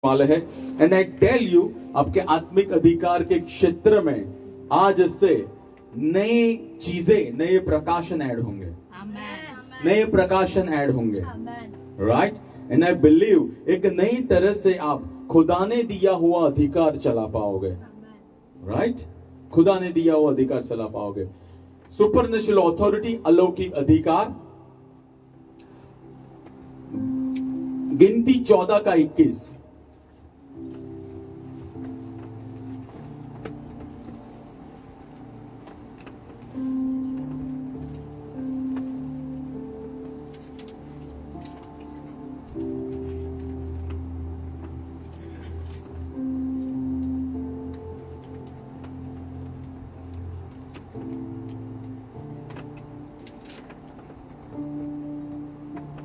वाले हैं। And I tell you, आपके आत्मिक अधिकार के क्षेत्र में आज से नए चीजें, नए प्रकाशन ऐड होंगे, नए प्रकाशन ऐड होंगे, राइट। एंड आई बिलीव एक नई तरह से आप खुदा ने दिया हुआ अधिकार चला पाओगे, राइट। खुदा ने दिया हुआ अधिकार चला पाओगे। सुपरनेचुरल अथॉरिटी, अलौकिक अधिकार। गिनती 14 का 21।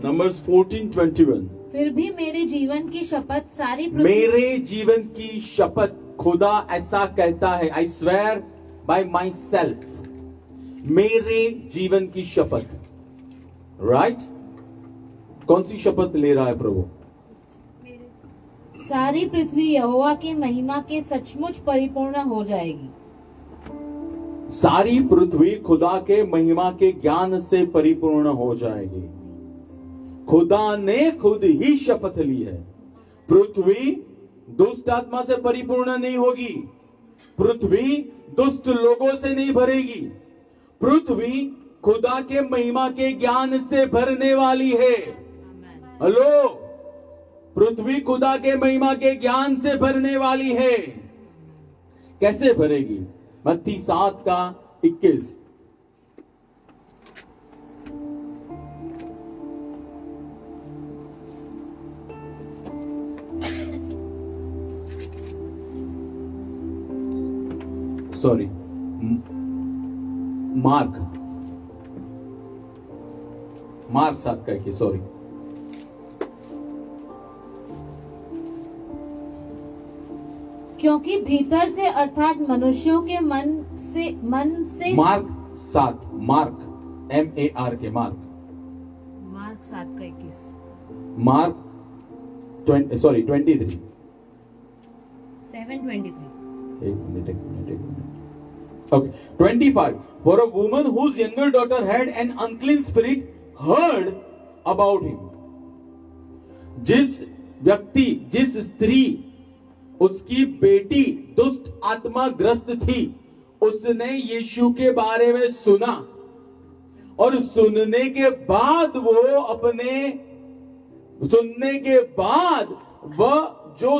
नंबर्स 14:21। फिर भी मेरे जीवन की शपथ सारी मेरे जीवन की शपथ, खुदा ऐसा कहता है, I swear by my self, मेरे जीवन की शपथ, राइट। कौन सी शपथ ले रहा है प्रभु? सारी पृथ्वी यहोवा की महिमा के सचमुच परिपूर्ण हो जाएगी। सारी पृथ्वी खुदा के महिमा के ज्ञान से परिपूर्ण हो जाएगी। खुदा ने खुद ही शपथ ली है। पृथ्वी दुष्ट आत्मा से परिपूर्ण नहीं होगी, पृथ्वी दुष्ट लोगों से नहीं भरेगी, पृथ्वी खुदा के महिमा के ज्ञान से भरने वाली है। हेलो, पृथ्वी खुदा के महिमा के ज्ञान से भरने वाली है। कैसे भरेगी? मत्ती 7 का 21। सॉरी, मार्क 7 का 21, सॉरी। क्योंकि भीतर से अर्थात मनुष्यों के मन से मार्क 7, मार्क MAR के मार्क 7 का 21, मार्क 23 7:23। एक minute. Okay, 25. For a woman whose younger daughter had an unclean spirit heard about him. जिस स्त्री, उसकी बेटी दुष्ट आत्मा ग्रस्त थी, उसने यीशु के बारे में सुना, और सुनने के बाद वह जो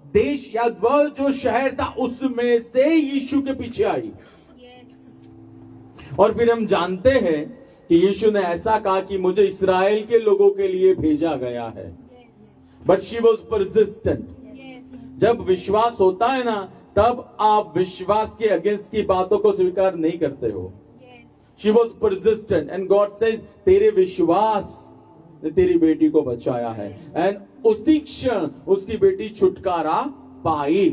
देश या वह जो शहर था उसमें से यीशु के पीछे आई। और फिर हम जानते हैं कि यीशु ने ऐसा कहा कि मुझे इस्राएल के लोगों के लिए भेजा गया है। But she was persistent. जब विश्वास होता है ना, तब आप विश्वास के अगेंस्ट की बातों को स्वीकार नहीं करते हो। She was persistent and God says, तेरे विश्वास ने तेरी बेटी को बचाया है। एंड उसी क्षण उसकी बेटी छुटकारा पाई।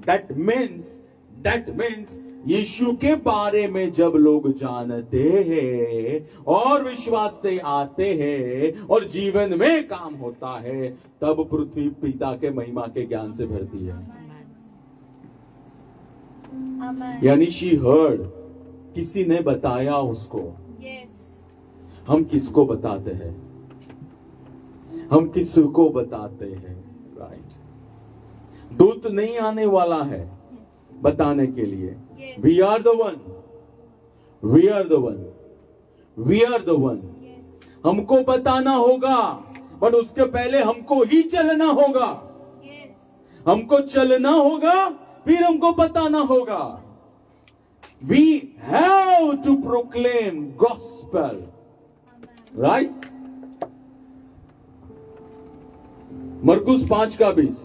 दैट मीन्स यीशु के बारे में जब लोग जानते हैं और विश्वास से आते हैं और जीवन में काम होता है, तब पृथ्वी पिता के महिमा के ज्ञान से भरती है। यानी शी हर्ड, किसी ने बताया उसको। हम किसको बताते हैं? हम किसको बताते हैं, राइट। दूत नहीं आने वाला है बताने के लिए। We are the one. हमको बताना होगा, बट उसके पहले हमको ही चलना होगा। हमको चलना होगा, फिर हमको बताना होगा। We have to proclaim gospel, right. मरकुस 5 का 20।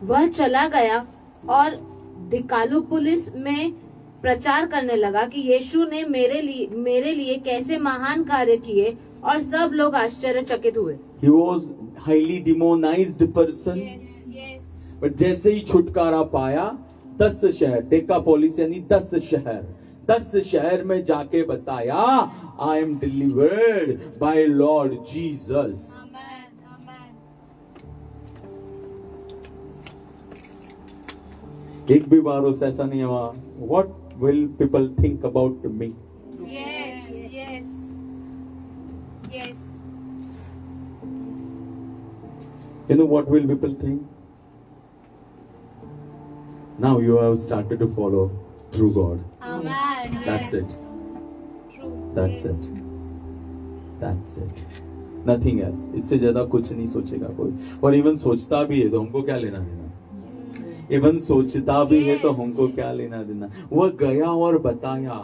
वह चला गया और दिकालुपुलिस में प्रचार करने लगा कि यीशु ने मेरे लिए कैसे महान कार्य किए, और सब लोग आश्चर्यचकित हुए। He was highly demonized person. But जैसे ही छुटकारा पाया, 10 शहर, डेकापोलिस यानी 10 शहर, 10 शहर में जाके बताया, I am delivered by Lord Jesus. एक भी बार उस ऐसा नहीं हुआ, what will people think about me? You know what will people think? Now you have started to follow true God. Amen. That's it. True. That's it. That's it. Nothing else. इससे ज्यादा कुछ नहीं सोचेगा कोई। और इवन सोचता भी है तो हमको क्या लेना देना? इवन सोचता भी है तो हमको क्या लेना देना? वह गया और बताया,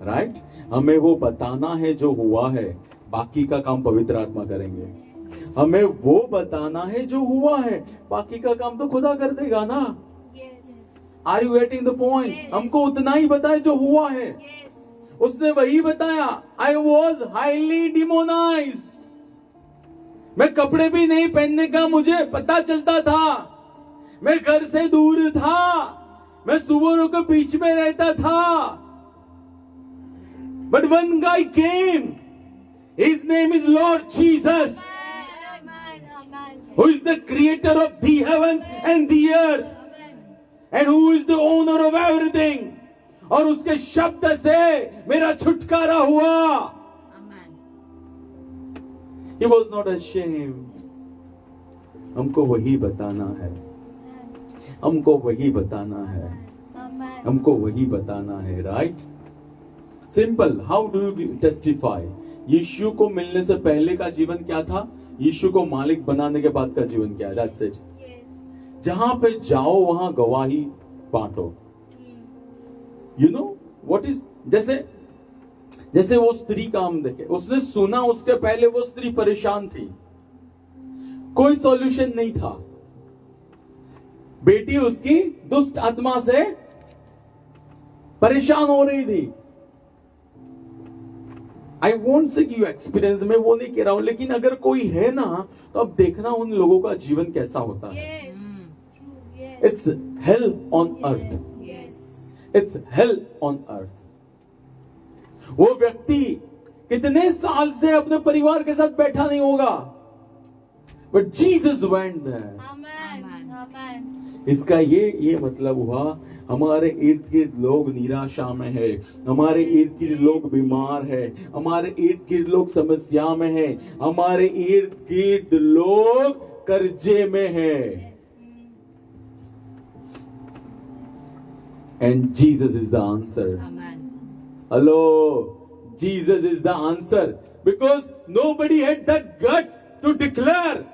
राइट? हमें वो बताना है जो हुआ है, बाकी का काम पवित्र आत्मा करेंगे। हमें वो बताना है जो हुआ है, बाकी का काम तो खुदा कर देगा ना। Are you getting the point? हमको उतना ही बताए जो हुआ है। उसने वही बताया, आई वॉज हाईली डिमोनाइज्ड। मैं कपड़े भी नहीं पहनने का मुझे पता चलता था, मैं घर से दूर था, मैं सुअरों के बीच में रहता था। But one guy came, his name is Lord Jesus, who is the creator of the heavens and the earth, and who is the owner of everything. और उसके शब्द से मेरा छुटकारा हुआ। He was not ashamed. हमको वही बताना है, हमको वही बताना है, हमको वही बताना है, right? Simple. How do you testify? Yeshu को मिलने से पहले का जीवन क्या था, यीशु को मालिक बनाने के बाद का जीवन क्या है? That's it. जहां पे जाओ वहां गवाही बांटो। You know what is, जैसे वो स्त्री का हम देखे, उसने सुना, उसके पहले वो स्त्री परेशान थी, कोई सॉल्यूशन नहीं था। बेटी उसकी दुष्ट आत्मा से परेशान हो रही थी। आई वोंट से कि यू एक्सपीरियंस, मैं वो नहीं कह रहा हूं, लेकिन अगर कोई है ना तो अब देखना उन लोगों का जीवन कैसा होता है। It's hello on earth, it's hello on earth. वो व्यक्ति कितने साल से अपने परिवार के साथ बैठा नहीं होगा, बट जीसस वेंट देयर। इसका ये मतलब हुआ, हमारे इर्द गिर्द लोग निराशा में है, हमारे इर्द गिर्द लोग बीमार है, हमारे इर्द गिर्द लोग समस्या में है, हमारे इर्द गिर्द लोग कर्जे में है, and Jesus is the answer. Hello, Jesus is the answer, because nobody had the guts to declare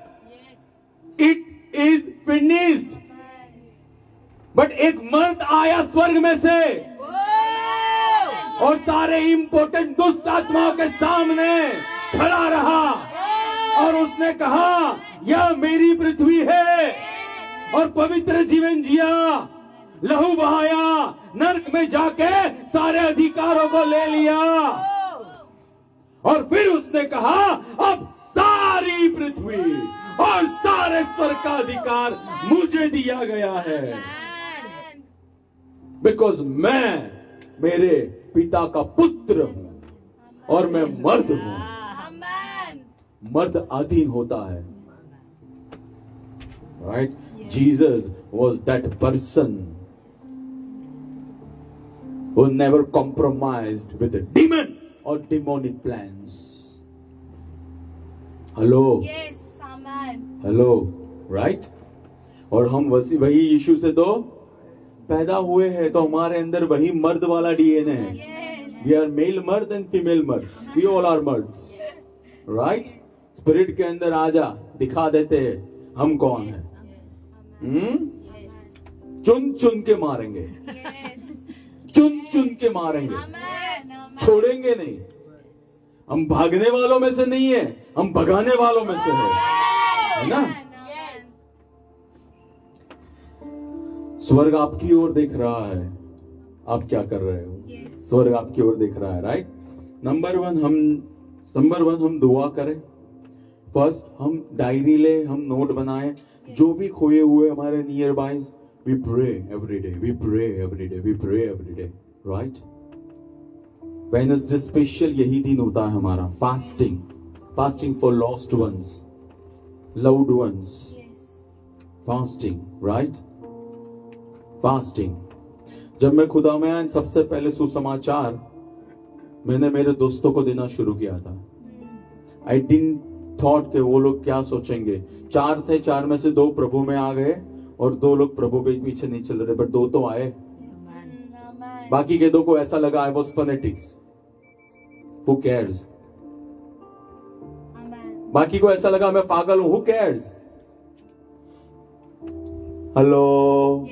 it is finished. But एक मर्द आया स्वर्ग में से और सारे इंपोर्टेंट दुष्ट आत्माओं के सामने खड़ा रहा और उसने कहा, यह मेरी पृथ्वी है, और पवित्र जीवन जिया, लहू बहाया, नरक में जाके सारे अधिकारों को ले लिया, और फिर उसने कहा, अब सारी पृथ्वी और सारे स्वर्ग का अधिकार मुझे दिया गया है, बिकॉज मैं मेरे पिता का पुत्र हूं और मैं मर्द हूं। मर्द अधीन होता है, right? Jesus was that person who never compromised with the demon or demonic plans. Hello? Yes, amen. Hello, right? और हम वही यीशु से तो पैदा हुए हैं, तो हमारे अंदर वही मर्द वाला डीएनए है। Yes. We are male मर्द and female मर्द. We all are मर्ड्स, right? Spirit के अंदर आजा, दिखा देते हैं हम कौन है। चुन चुन के मारेंगे, चुन चुन के मारेंगे, छोड़ेंगे नहीं। हम भागने वालों में से नहीं है, हम भगाने वालों में से है ना? स्वर्ग आपकी ओर देख रहा है, आप क्या कर रहे हो? स्वर्ग आपकी ओर देख रहा है, राइट? नंबर वन हम दुआ करें। फर्स्ट हम डायरी ले, हम नोट बनाए, जो भी खोए हुए हमारे near by, we pray every day, we pray every day, we pray every day, right? Wednesday special यही दिन होता है हमारा, fasting for lost ones, loved ones, fasting, right? Fasting. जब मैं खुदा में आया, सबसे पहले सुसमाचार मैंने मेरे दोस्तों को देना शुरू किया था। आई डिडंट थॉट कि वो लोग क्या सोचेंगे। 4 थे, 4 में से 2 प्रभु में आ गए और 2 लोग प्रभु के पीछे नहीं चल रहे, बट 2 तो आए। बाकी के 2 को ऐसा लगा I was fanatics, who cares. बाकी को ऐसा लगा मैं पागल हूं, हु केयर्स। हेलो,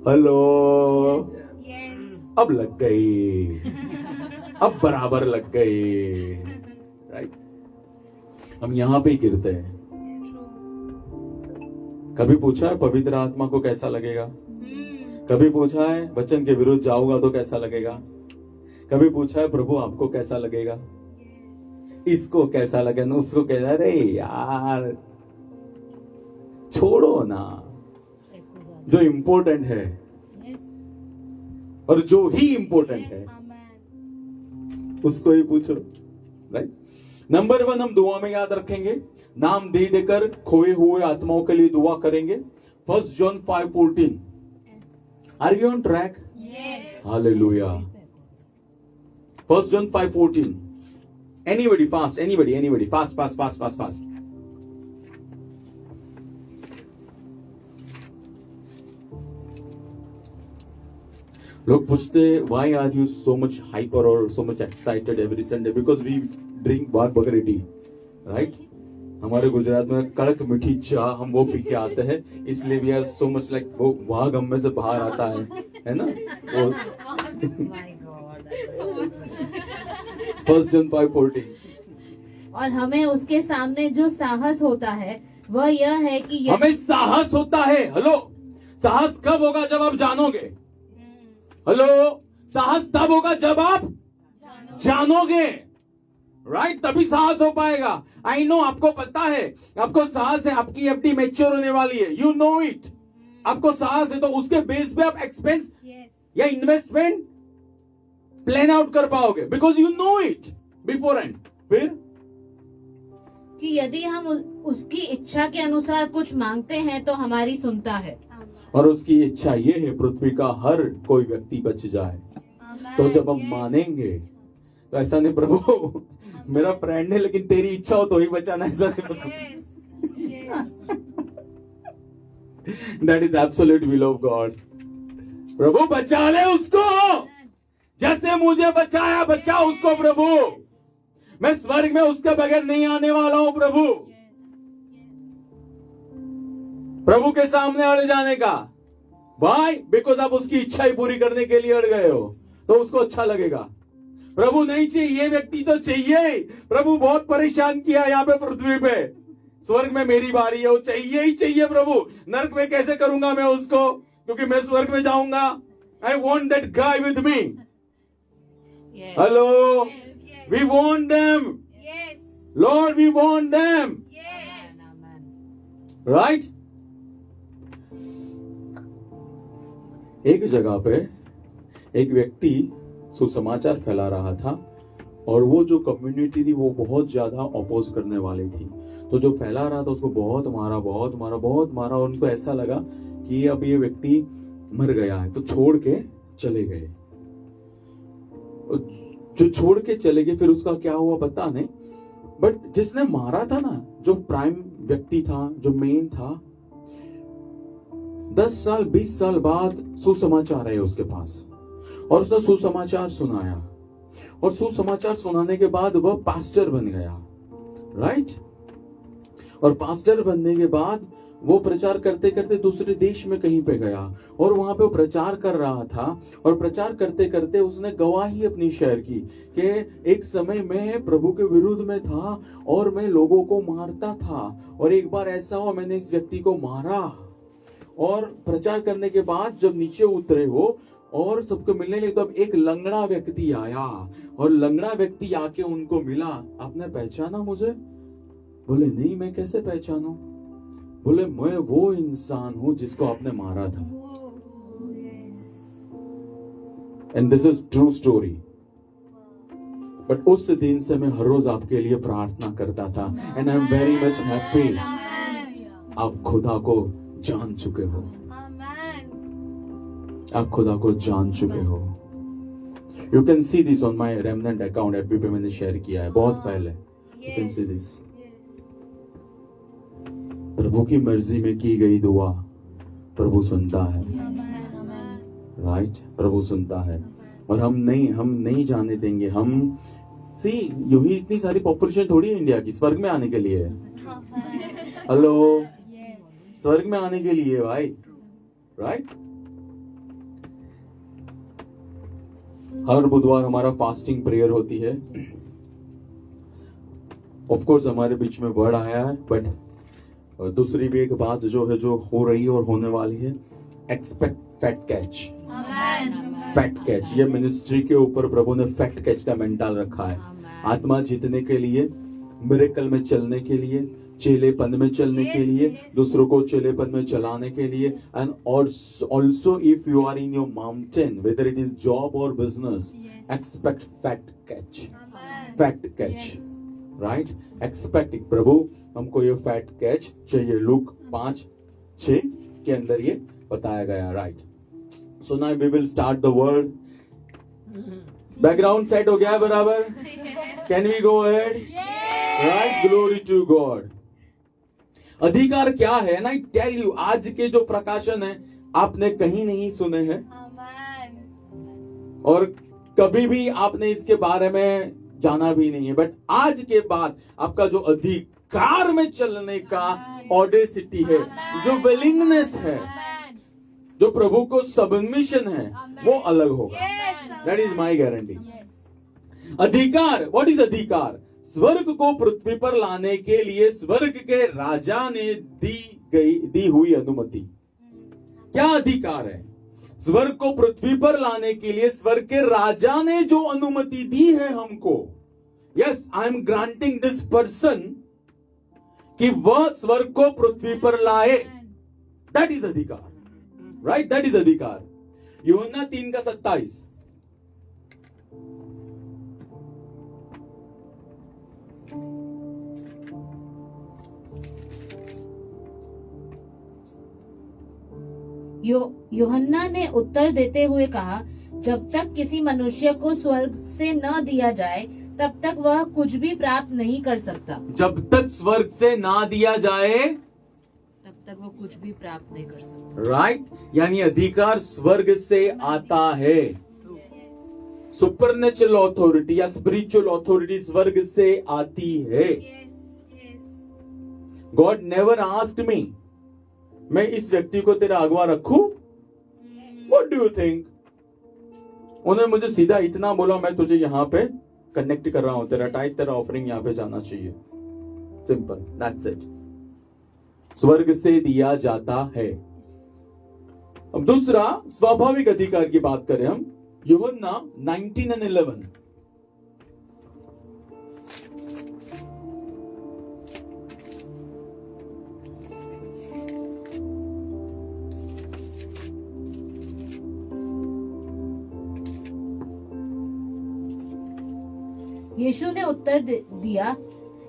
हेलो, अब लग गई, अब बराबर लग गई, राइट? हम यहां पे ही गिरते हैं। कभी पूछा है पवित्र आत्मा को कैसा लगेगा? कभी पूछा है वचन के विरुद्ध जाऊंगा तो कैसा लगेगा? कभी पूछा है प्रभु आपको कैसा लगेगा? इसको कैसा लगेगा, उसको कैसा? अरे यार छोड़ो ना, जो इंपॉर्टेंट है और जो ही इंपॉर्टेंट है उसको ही पूछो, राइट? नंबर 1 हम दुआ में याद रखेंगे, नाम दे देकर खोए हुए आत्माओं के लिए दुआ करेंगे। 1 John 5:14। Are you on track? Hallelujah. 1 John 5:14। Anybody fast, anybody fast. लोग पूछते why are you so much hyper or so much excited every Sunday? Because we drink बगरेटी, right? हमारे गुजरात में कड़क मीठी चाय हम वो पी के आते हैं, इसलिए we are so much like वो भाग हम में से बाहर आता है ना? वो 1 जॉन 5:14। और हमें उसके सामने जो साहस होता है वह यह है कि हमें साहस होता है। हेलो, साहस कब होगा? जब आप जानोगे। हेलो, साहस तब होगा जब आप जानोगे, राइट? तभी साहस हो पाएगा। आई नो, आपको पता है, आपको साहस है, आपकी एफडी मैच्योर होने वाली है, यू नो इट। आपको साहस है तो उसके बेस पे आप एक्सपेंस या इन्वेस्टमेंट प्लान आउट कर पाओगे, because you know it before and. फिर कि यदि हम उसकी इच्छा के अनुसार कुछ मांगते हैं तो हमारी सुनता है, और उसकी इच्छा ये है पृथ्वी का हर कोई व्यक्ति बच जाए। तो जब हम मानेंगे तो ऐसा नहीं प्रभु मेरा फ्रेंड है लेकिन तेरी इच्छा हो तो ही बचाना, ऐसा नहीं। That is absolute will of God. प्रभु बचा ले उसको, जैसे मुझे बचाया बचा उसको प्रभु। मैं स्वर्ग में उसके बगैर नहीं आने वाला हूं प्रभु। प्रभु के सामने अड़ जाने का, भाई बिकॉज आप उसकी इच्छा ही पूरी करने के लिए अड़ गए हो तो उसको अच्छा लगेगा। प्रभु नहीं चाहिए, ये व्यक्ति तो चाहिए। प्रभु बहुत परेशान किया यहाँ पे पृथ्वी पे, स्वर्ग में मेरी बारी है, वो चाहिए ही चाहिए प्रभु। नर्क में कैसे करूंगा मैं उसको, क्योंकि मैं स्वर्ग में जाऊंगा। I want that guy with me. Hello, we want them, Lord we want them, right? एक जगह पे एक व्यक्ति सुसमाचार फैला रहा था और वो जो कम्युनिटी थी वो बहुत ज्यादा अपोज करने वाली थी। तो जो फैला रहा था उसको बहुत मारा और उनको ऐसा लगा कि अब ये व्यक्ति मर गया है, तो छोड़ के चले गए। जो छोड़ के चले गए फिर उसका क्या हुआ पता नहीं, बट जिसने मारा था ना, जो प्राइम व्यक्ति था, जो मेन था, 10 साल 20 साल बाद सुसमाचार है उसके पास और उसने सुसमाचार सुनाया और सुसमाचार सुनाने के बाद वह पास्टर बन गया, राइट? और पास्टर बनने के बाद वो प्रचार करते करते दूसरे देश में कहीं पे गया और वहां पे वो प्रचार कर रहा था और प्रचार करते करते उसने गवाही अपनी शेयर की कि एक समय मैं प्रभु के विरुद्ध में था और मैं लोगों को मारता था और एक बार ऐसा हुआ मैंने इस व्यक्ति को मारा। और प्रचार करने के बाद जब नीचे उतरे हो और सबको मिलने लगे तो अब एक लंगड़ा व्यक्ति आया और लंगड़ा व्यक्ति आके उनको मिला, आपने पहचाना मुझे? बोले नहीं, मैं कैसे पहचानूं? बोले मैं वो इंसान हूं जिसको आपने मारा था। And this is true story. But उस दिन से मैं हर रोज आपके लिए प्रार्थना करता था, and I am very much happy. आप खुदा को जान चुके हो, आप खुदा को जान चुके हो। You can see this on my remnant account, FB पे मैंने शेयर किया है बहुत पहले। You can see this. प्रभु की मर्जी में की गई दुआ प्रभु सुनता है, राइट? प्रभु सुनता है, और हम नहीं जाने देंगे। हम सी यू ही इतनी सारी पॉपुलेशन थोड़ी है इंडिया की स्वर्ग में आने के लिए है। हेलो, स्वर्ग में आने के लिए भाई, राइट? हर बुधवार हमारा फास्टिंग प्रेयर होती है। ऑफ कोर्स हमारे बीच में वर्ड आया है, बट दूसरी भी एक बात जो है, जो हो रही है और होने वाली है, expect fat catch. Fat catch, ये मिनिस्ट्री के ऊपर प्रभु ने फैट कैच का मेंटल रखा है। आत्मा जीतने के लिए, मिरेकल में चलने के लिए, चेलेपन में चलने के लिए, दूसरों को चेलेपन में चलाने के लिए, and also if you are in your mountain, whether it is job और business, expect fat catch. Fat catch, right? Expecting. प्रभु हमको ये फैट कैच चाहिए। लूक 5:6 के अंदर ये बताया गया, right? So now we will start the word. Background set हो गया है बराबर? Can we go ahead? Right, glory to God. अधिकार क्या है ना, आई टेल यू, आज के जो प्रकाशन है आपने कहीं नहीं सुने हैं, और कभी भी आपने इसके बारे में जाना भी नहीं है। बट आज के बाद आपका जो अधिकार में चलने का ऑडेसिटी है, जो विलिंगनेस है, जो प्रभु को सबमिशन है, वो अलग होगा। That is my guarantee. अधिकार, व्हाट इज अधिकार? स्वर्ग को पृथ्वी पर लाने के लिए स्वर्ग के राजा ने दी हुई अनुमति। क्या अधिकार है? स्वर्ग को पृथ्वी पर लाने के लिए स्वर्ग के राजा ने जो अनुमति दी है हमको, yes, I am granting this person कि वह स्वर्ग को पृथ्वी पर लाए। दैट इज अधिकार, राइट? दैट इज अधिकार। यूहन्ना 3:27। यूहन्ना ने उत्तर देते हुए कहा, जब तक किसी मनुष्य को स्वर्ग से न दिया जाए तब तक वह कुछ भी प्राप्त नहीं कर सकता। जब तक स्वर्ग से ना दिया जाए तब तक वो कुछ भी प्राप्त नहीं कर सकता, राइट? यानी अधिकार स्वर्ग से आता है। सुपरनेचुरल अथॉरिटी या स्पिरिचुअल अथॉरिटी स्वर्ग से आती है। गॉड नेवर आस्क्ड मी, मैं इस व्यक्ति को तेरा अगवा रखूं? What do you think? उन्होंने मुझे सीधा इतना बोला, मैं तुझे यहां पे कनेक्ट कर रहा हूं, तेरा टाइप, तेरा ऑफरिंग यहां पे जाना चाहिए। Simple, that's it. स्वर्ग से दिया जाता है। अब दूसरा स्वाभाविक अधिकार की बात करें हम, यूहन्ना 19:11। यीशु ने उत्तर दिया,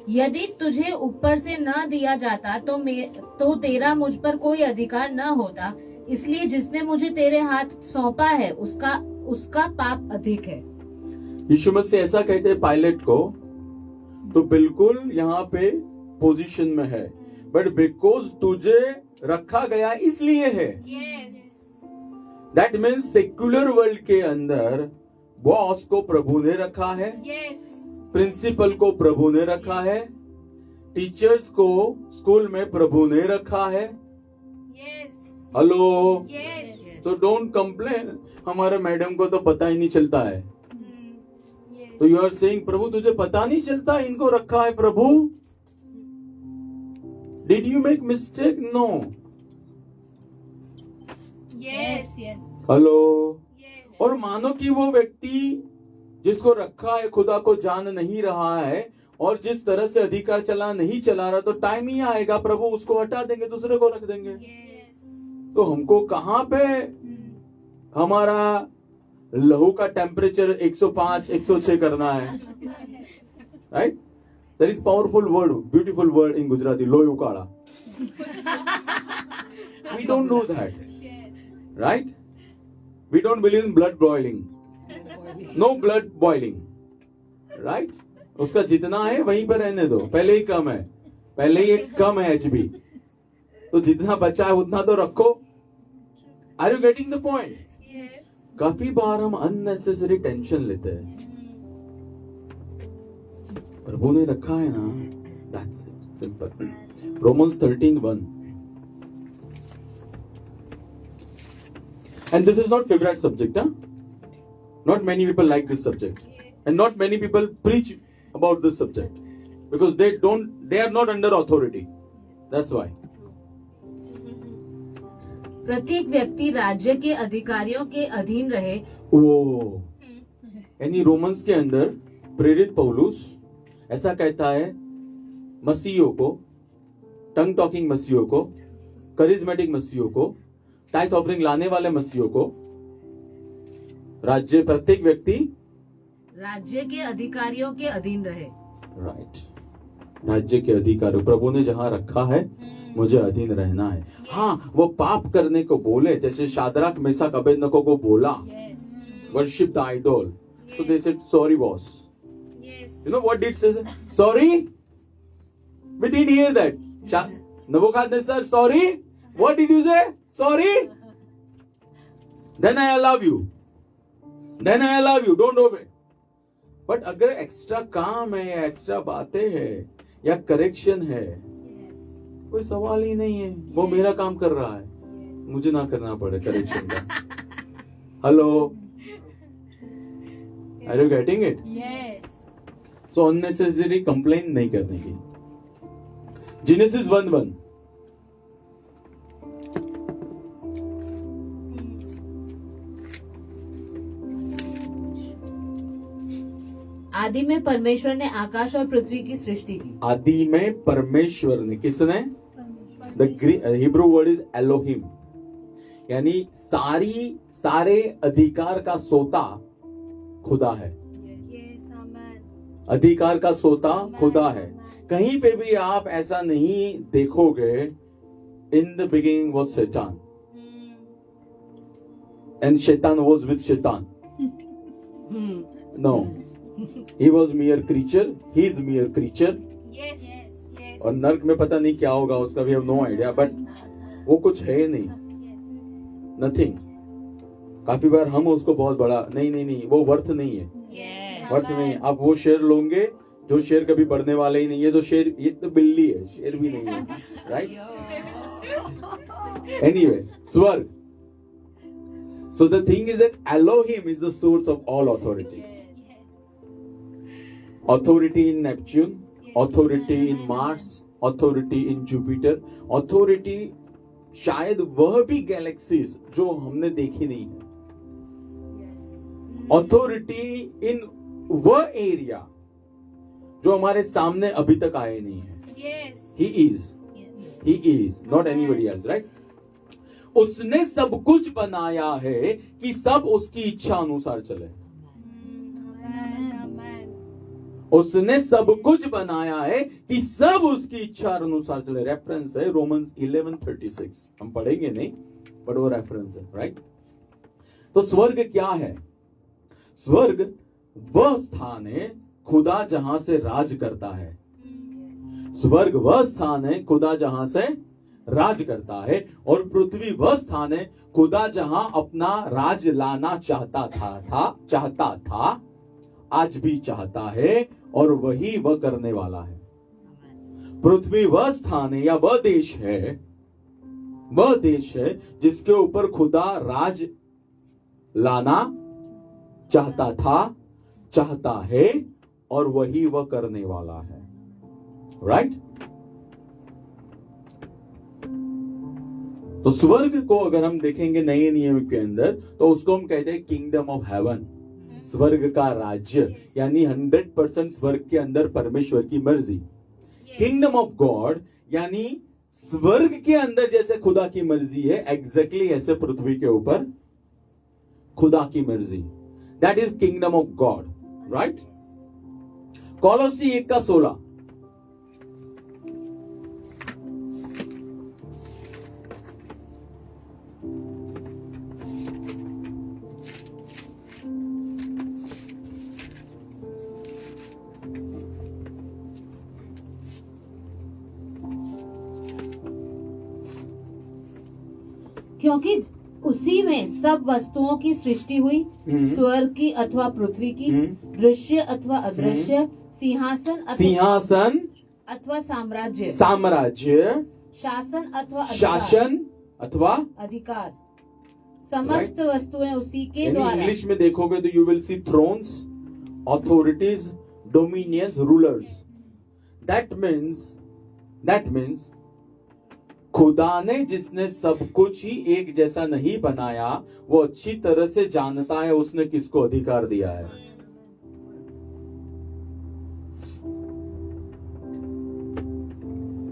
यदि तुझे ऊपर से न दिया जाता तो तेरा मुझ पर कोई अधिकार न होता। इसलिए जिसने मुझे तेरे हाथ सौंपा है उसका पाप अधिक है। यीशु मसीह ऐसा कहते हैं पायलट को, तो बिल्कुल यहाँ पे पोजीशन में है, बट बिकॉज तुझे रखा गया इसलिए है। दैट मीन्स सेक्युलर वर्ल्ड के अंदर बॉस को प्रभु ने रखा है, प्रिंसिपल को प्रभु ने रखा है, टीचर्स को स्कूल में प्रभु ने रखा है। हेलो, तो डोंट कंप्लेन, हमारे मैडम को तो पता ही नहीं चलता है। तो यू आर सेइंग, प्रभु तुझे पता नहीं चलता इनको रखा है प्रभु? Did you make mistake? No. Hello, और मानो कि वो व्यक्ति जिसको रखा है खुदा को जान नहीं रहा है, और जिस तरह से अधिकार नहीं चला रहा, तो टाइम ही आएगा प्रभु उसको हटा देंगे, दूसरे को रख देंगे। तो हमको कहां पे हमारा लहू का टेम्परेचर 105 106 करना है, right? There is powerful word, beautiful word in Gujarati, लोयू काड़ा. We don't do that, right? We don't believe in blood boiling. No blood boiling, right? उसका जितना है वहीं पर रहने दो, पहले ही कम है, पहले ही कम है HB, तो जितना बचा है उतना तो रखो. Are you getting the point? Yes. काफी बार हम अननेसेसरी टेंशन लेते हैं. प्रभु ने रखा है ना, that's it, simple. Romans 13:1. And this is not favorite subject, huh? Not many people like this subject, and not many people preach about this subject because they are not under authority. That's why. प्रत्येक व्यक्ति राज्य के अधिकारियों के अधीन रहे. ओ, यानी Romans के अंदर प्रेरित पौलुस ऐसा कहता है मसीहियों को, टंग टॉकिंग मसीहियों को, करिज्मेटिक मसीहियों को, टाइथ ऑफरिंग लाने वाले मसीहियों को, राज्य, प्रत्येक व्यक्ति राज्य के अधिकारियों के अधीन रहे. राइट, राज्य के अधिकार प्रभु ने जहां रखा है मुझे अधीन रहना है. हाँ, वो पाप करने को बोले, जैसे शाद्राक मेशक अबेदनगो को बोला, worship the idol, so they said sorry boss. Yes. You know what did say? Sorry? We didn't hear that. Nebuchadnezzar, sorry? What did you say? Sorry? Then I allow you. Then I allow you. Don't obey. But अगर extra काम है या extra बातें हैं या correction है, कोई सवाल ही नहीं है, वो मेरा काम कर रहा है, मुझे ना करना पड़े करेक्शन का. Hello, are you getting it? Yes. So unnecessary complain नहीं करने की. जेनेसिस 1:1. आदि में परमेश्वर ने आकाश और पृथ्वी की सृष्टि की. आदि में परमेश्वर ने, किसने? The Hebrew word is Elohim, यानी सारे अधिकार का सोता खुदा है. Yes. Amen. अधिकार का सोता खुदा है. कहीं पे भी आप ऐसा नहीं देखोगे इन द बिगिनिंग वाज शैतान एंड शैतान वाज विद शैतान. No, he was mere creature, he is mere creature. Yes. Yes. और नर्क में पता नहीं क्या होगा उसका, भी हैव नो आइडिया, बट वो कुछ है नहीं, नथिंग. काफी बार हम उसको बहुत बड़ा, नहीं, वो वर्थ नहीं है, Yes. वर्थ नहीं. आप वो शेर लोगे जो शेर कभी बढ़ने वाले ही नहीं है, तो शेर, ये तो बिल्ली है, शेर भी नहीं है, राइट? एनीवे, स्वर्ग. So the thing is that Elohim is the source of all authority. Authority in Neptune, authority in Mars, authority in Jupiter, authority शायद वह भी गैलेक्सीज जो हमने देखी नहीं है. Authority in वह एरिया जो हमारे सामने अभी तक आए नहीं है. Yes. He is, not anybody else, right? उसने सब कुछ बनाया है कि सब उसकी इच्छा अनुसार चले. Amen. उसने सब कुछ बनाया है कि सब उसकी इच्छा अनुसार चले. रेफरेंस है रोमन्स 11:36. हम पढ़ेंगे नहीं, बट वो रेफरेंस है, राइट? तो स्वर्ग क्या है? स्वर्ग वह स्थान है खुदा जहां से राज करता है. स्वर्ग वह स्थान है खुदा जहां से राज करता है, और पृथ्वी वह स्थान है खुदा जहां अपना राज लाना चाहता था, आज भी चाहता है, और वही वह करने वाला है. पृथ्वी वह स्थान है या वह देश है जिसके ऊपर खुदा राज लाना चाहता है, और वही वह करने वाला है. राइट? तो स्वर्ग को अगर हम देखेंगे नए नियम के अंदर, तो उसको हम कहते हैं किंगडम ऑफ हेवन, स्वर्ग का राज्य, यानी 100% स्वर्ग के अंदर परमेश्वर की मर्जी. किंगडम ऑफ गॉड यानी स्वर्ग के अंदर जैसे खुदा की मर्जी है, एग्जैक्टली ऐसे पृथ्वी के ऊपर खुदा की मर्जी. That is kingdom of God, right? कॉलोसी 1:16. क्योंकि उसी में सब वस्तुओं की सृष्टि हुई, स्वर्ग की अथवा पृथ्वी की, दृश्य अथवा अदृश्य, सिंहासन अथवा साम्राज्य, शासन अथवा अधिकार, समस्त वस्तुएं उसी के द्वारा। इंग्लिश में देखोगे तो you will see thrones, authorities, dominions, rulers. That means खुदा ने जिसने सब कुछ ही एक जैसा नहीं बनाया, वो अच्छी तरह से जानता है उसने किसको अधिकार दिया है.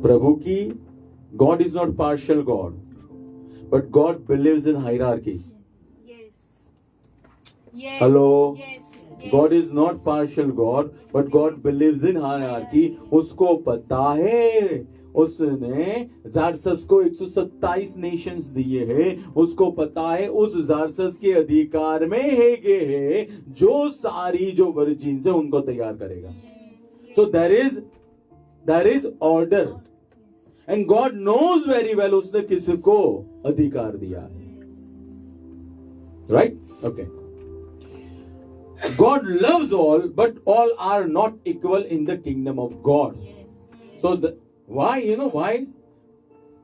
प्रभु की God is not partial God, but God believes in hierarchy. Hello, God is not partial God, but God believes in hierarchy. उसको पता है, उसने जारसस को 127 नेशंस दिए हैं. उसको पता है उस जारसस के अधिकार में हेगे है जो सारी जो वर्जिन्स है उनको तैयार करेगा. So there is order and God knows very well उसने किसको अधिकार दिया है. Right? Okay. God loves all, but all are not equal in the kingdom of God. So why? You know why?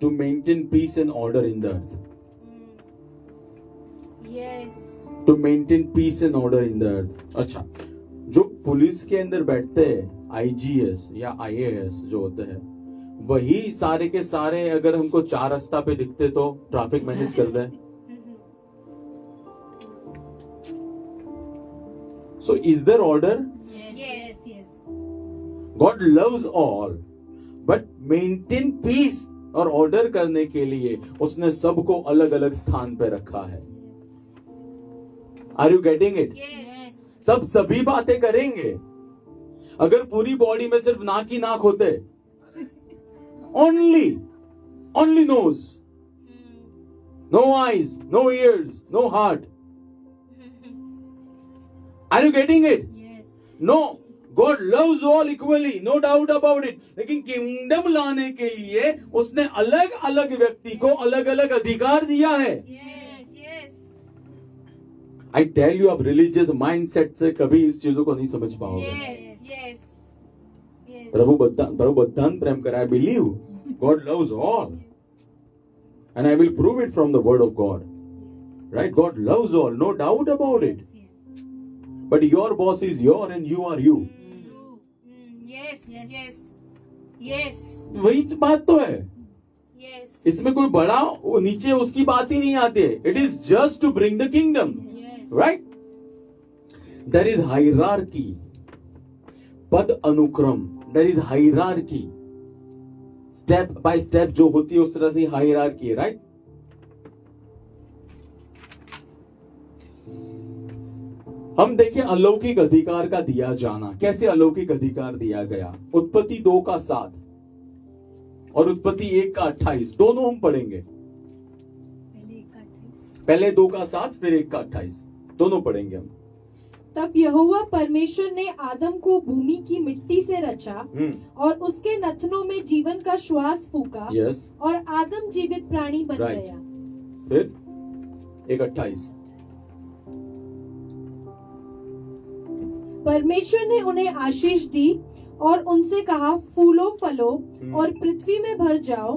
To maintain peace and order in the earth. Yes. To maintain peace and order in the earth. अच्छा, जो police के अंदर बैठते हैं, IGS या IAS जो होते हैं, वही सारे के सारे अगर हमको 4 रास्ता पे दिखते तो ट्रैफिक मैनेज करते हैं. So is there order? Yes. God loves all, but maintain peace और ऑर्डर करने के लिए उसने सबको अलग अलग स्थान पे रखा है. Are you getting it? Yes. सब सभी बातें करेंगे. अगर पूरी बॉडी में सिर्फ नाक ही नाक होते, only nose, no eyes, no ears, no heart. Are you getting it? Yes. No, God loves all equally, no doubt about it. लेकिन किंगडम लाने के लिए उसने अलग अलग व्यक्ति को अलग अलग अधिकार दिया है. Yes. I tell you, आप रिलीजियस माइंडसेट से कभी इस चीजों को नहीं समझ पाओगे. Yes. प्रभु बद्धान प्रेम करा. I believe God loves all, and I will prove it from the word of God. Right? God loves all, no doubt about it. But your boss is your and you are you. Yes. वही तो बात तो है. Yes. इसमें कोई बड़ा नीचे उसकी बात ही नहीं आती है. It is just to bring the kingdom. Yes. Right? There is hierarchy. पद अनुक्रम. There is hierarchy. Step by step जो होती है उस तरह से hierarchy है. Right? हम देखें अलौकिक अधिकार का दिया जाना. कैसे अलौकिक अधिकार दिया गया? उत्पत्ति 2:7 और उत्पत्ति 1:28 दोनों हम पढ़ेंगे. पहले 2:7 फिर 1:28 दोनों पढ़ेंगे हम. तब यहोवा परमेश्वर ने आदम को भूमि की मिट्टी से रचा और उसके नथनों में जीवन का श्वास फूका. यस. और आदम जीवित प्राणी बन Right. गया. फिर 1:28 परमेश्वर ने उन्हें आशीष दी और उनसे कहा, फूलो फलो और पृथ्वी में भर जाओ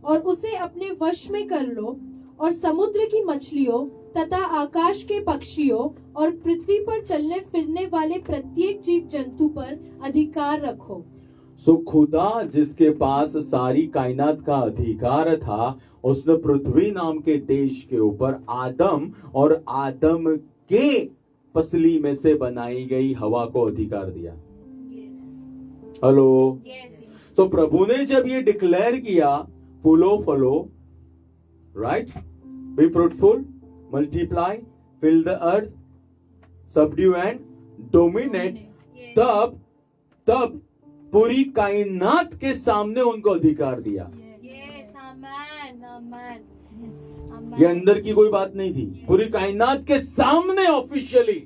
और उसे अपने वश में कर लो और समुद्र की मछलियों तथा आकाश के पक्षियों और पृथ्वी पर चलने फिरने वाले प्रत्येक जीव जंतु पर अधिकार रखो. सो खुदा जिसके पास सारी कायनात का अधिकार था, उसने पृथ्वी नाम के देश के ऊपर आदम और आदम के पसली में से बनाई गई हवा को अधिकार दिया. हेलो. तो प्रभु ने जब ये डिक्लेयर किया, फूलो फलो, right, be fruitful, multiply, fill the earth, subdue and dominate, तब पूरी कायनात के सामने उनको अधिकार दिया। Yes. Amen. Amen. ये अंदर की कोई बात नहीं थी, पूरी कायनात के सामने ऑफिशियली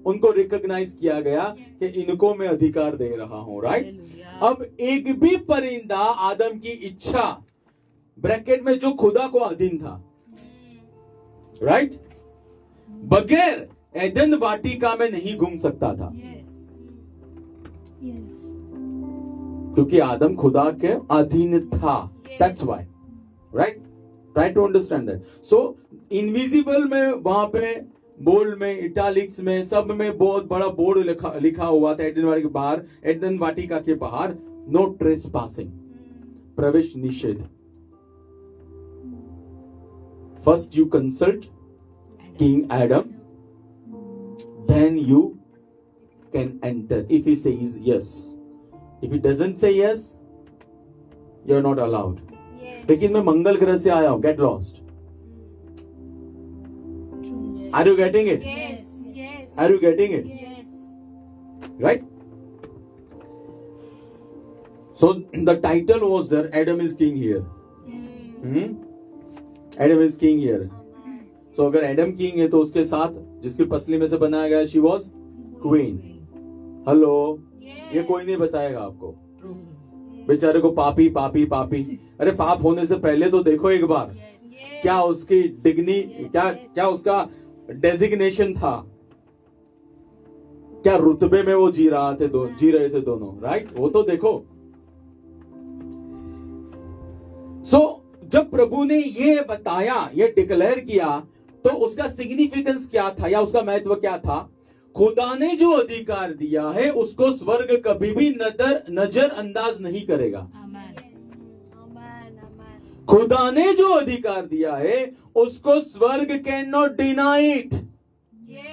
उनको रिकॉग्नाइज किया गया कि इनको मैं अधिकार दे रहा हूं, राइट। अब एक भी परिंदा आदम की इच्छा ब्रैकेट में जो खुदा को अधीन था, राइट, बगैर एदन वाटिका में नहीं घूम सकता था, क्योंकि आदम खुदा के अधीन था। That's why, right, try to understand that. So invisible में वहां पे बोल्ड में, इटालिक्स में, सब में बहुत बड़ा बोर्ड लिखा हुआ था एडन वाटिका के बाहर, एडन वाटिका के बाहर, नो ट्रेस पासिंग, प्रवेश निषेध। First you consult king Adam, then you can enter if he says yes. If he doesn't say yes, you're not allowed. Yes. लेकिन मैं मंगल ग्रह से आया हूं, get lost. Are you getting it? Yes. Yes. Are you getting it? Yes. Right? So the title was there, Adam is king here. Adam is king here. So अगर Adam king है तो उसके साथ जिसकी पसली में से बनाया गया, शी वॉज क्वीन। हेलो, ये कोई नहीं बताएगा आपको, बेचारे को पापी पापी पापी। अरे पाप होने से पहले तो देखो एक बार, क्या उसकी क्या उसका डेजिग्नेशन था, क्या रुतबे में वो जी रहे थे दोनों, राइट, वो तो देखो। सो जब प्रभु ने ये बताया, ये डिक्लेयर किया, तो उसका सिग्निफिकेंस क्या था या उसका महत्व क्या था? खुदा ने जो अधिकार दिया है उसको स्वर्ग कभी भी नजरअंदाज नहीं करेगा। खुदा ने जो अधिकार दिया है उसको स्वर्ग can not deny it,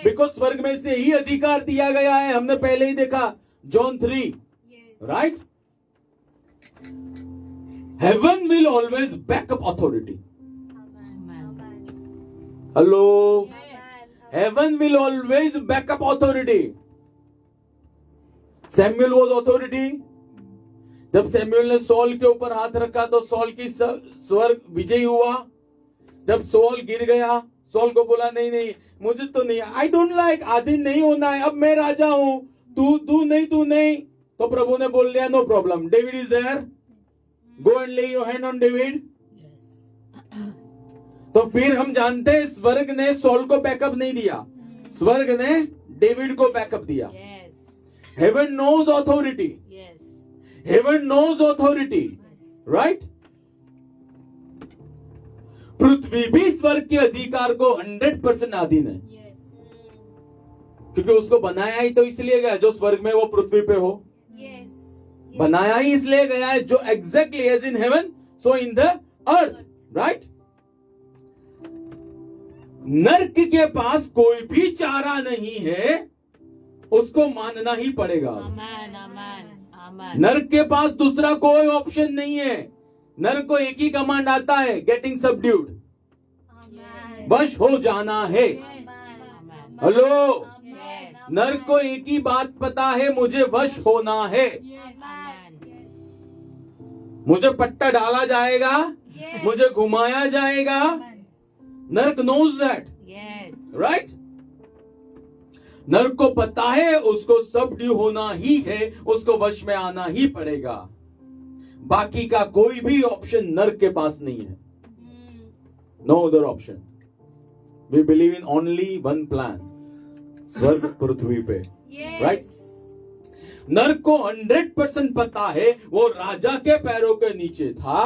because स्वर्ग में से ही अधिकार दिया गया है। हमने पहले ही देखा John 3, right. Haven will always backup authority. Hello, haven will always backup authority. Samuel was authority. जब सैमुअल ने सॉल के ऊपर हाथ रखा तो सॉल की स्वर्ग विजयी हुआ। जब सॉल गिर गया, सॉल को बोला नहीं नहीं मुझे तो नहीं, आई डोंट लाइक, आधीन नहीं होना है, अब मैं राजा हूं, तू नहीं। तो प्रभु ने बोल दिया no problem, David is there, go and lay your hand on David. तो फिर हम जानते हैं स्वर्ग ने सॉल को बैकअप नहीं दिया, स्वर्ग ने डेविड को बैकअप दिया। Heaven knows authority, heaven knows authority, right. पृथ्वी भी स्वर्ग के अधिकार को 100% अधीन है, क्योंकि उसको बनाया ही तो इसलिए गया जो स्वर्ग में वो पृथ्वी पे हो। बनाया ही इसलिए गया है जो exactly as in heaven so in the earth, right. नर्क के पास कोई भी चारा नहीं है, उसको मानना ही पड़ेगा। नर्क के पास दूसरा कोई ऑप्शन नहीं है। नर्क को एक ही कमांड आता है, गेटिंग सबड्यूड, वश हो जाना है। हेलो, नर्क को एक ही बात पता है, मुझे वश होना है। मुझे पट्टा डाला जाएगा, मुझे घुमाया जाएगा। नर्क नोज दैट, राइट। नर्क को पता है उसको सबड्यू होना ही है, उसको वश में आना ही पड़ेगा। बाकी का कोई भी ऑप्शन नर्क के पास नहीं है। No other option. We believe in only one plan, स्वर्ग पृथ्वी पे, राइट। नर्क को 100% पता है वो राजा के पैरों के नीचे था,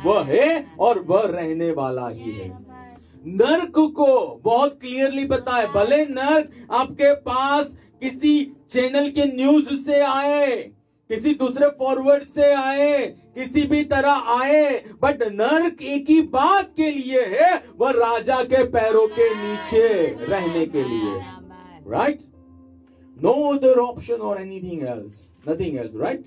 वह है और वह रहने वाला ही है। नर्क को बहुत क्लियरली पता है, भले नर्क आपके पास किसी चैनल के न्यूज से आए, किसी दूसरे फॉरवर्ड से आए, किसी भी तरह आए, बट नर्क एक ही बात के लिए है, वह राजा के पैरों के नीचे रहने के लिए, राइट। नो अदर ऑप्शन और anything else, nothing else, right.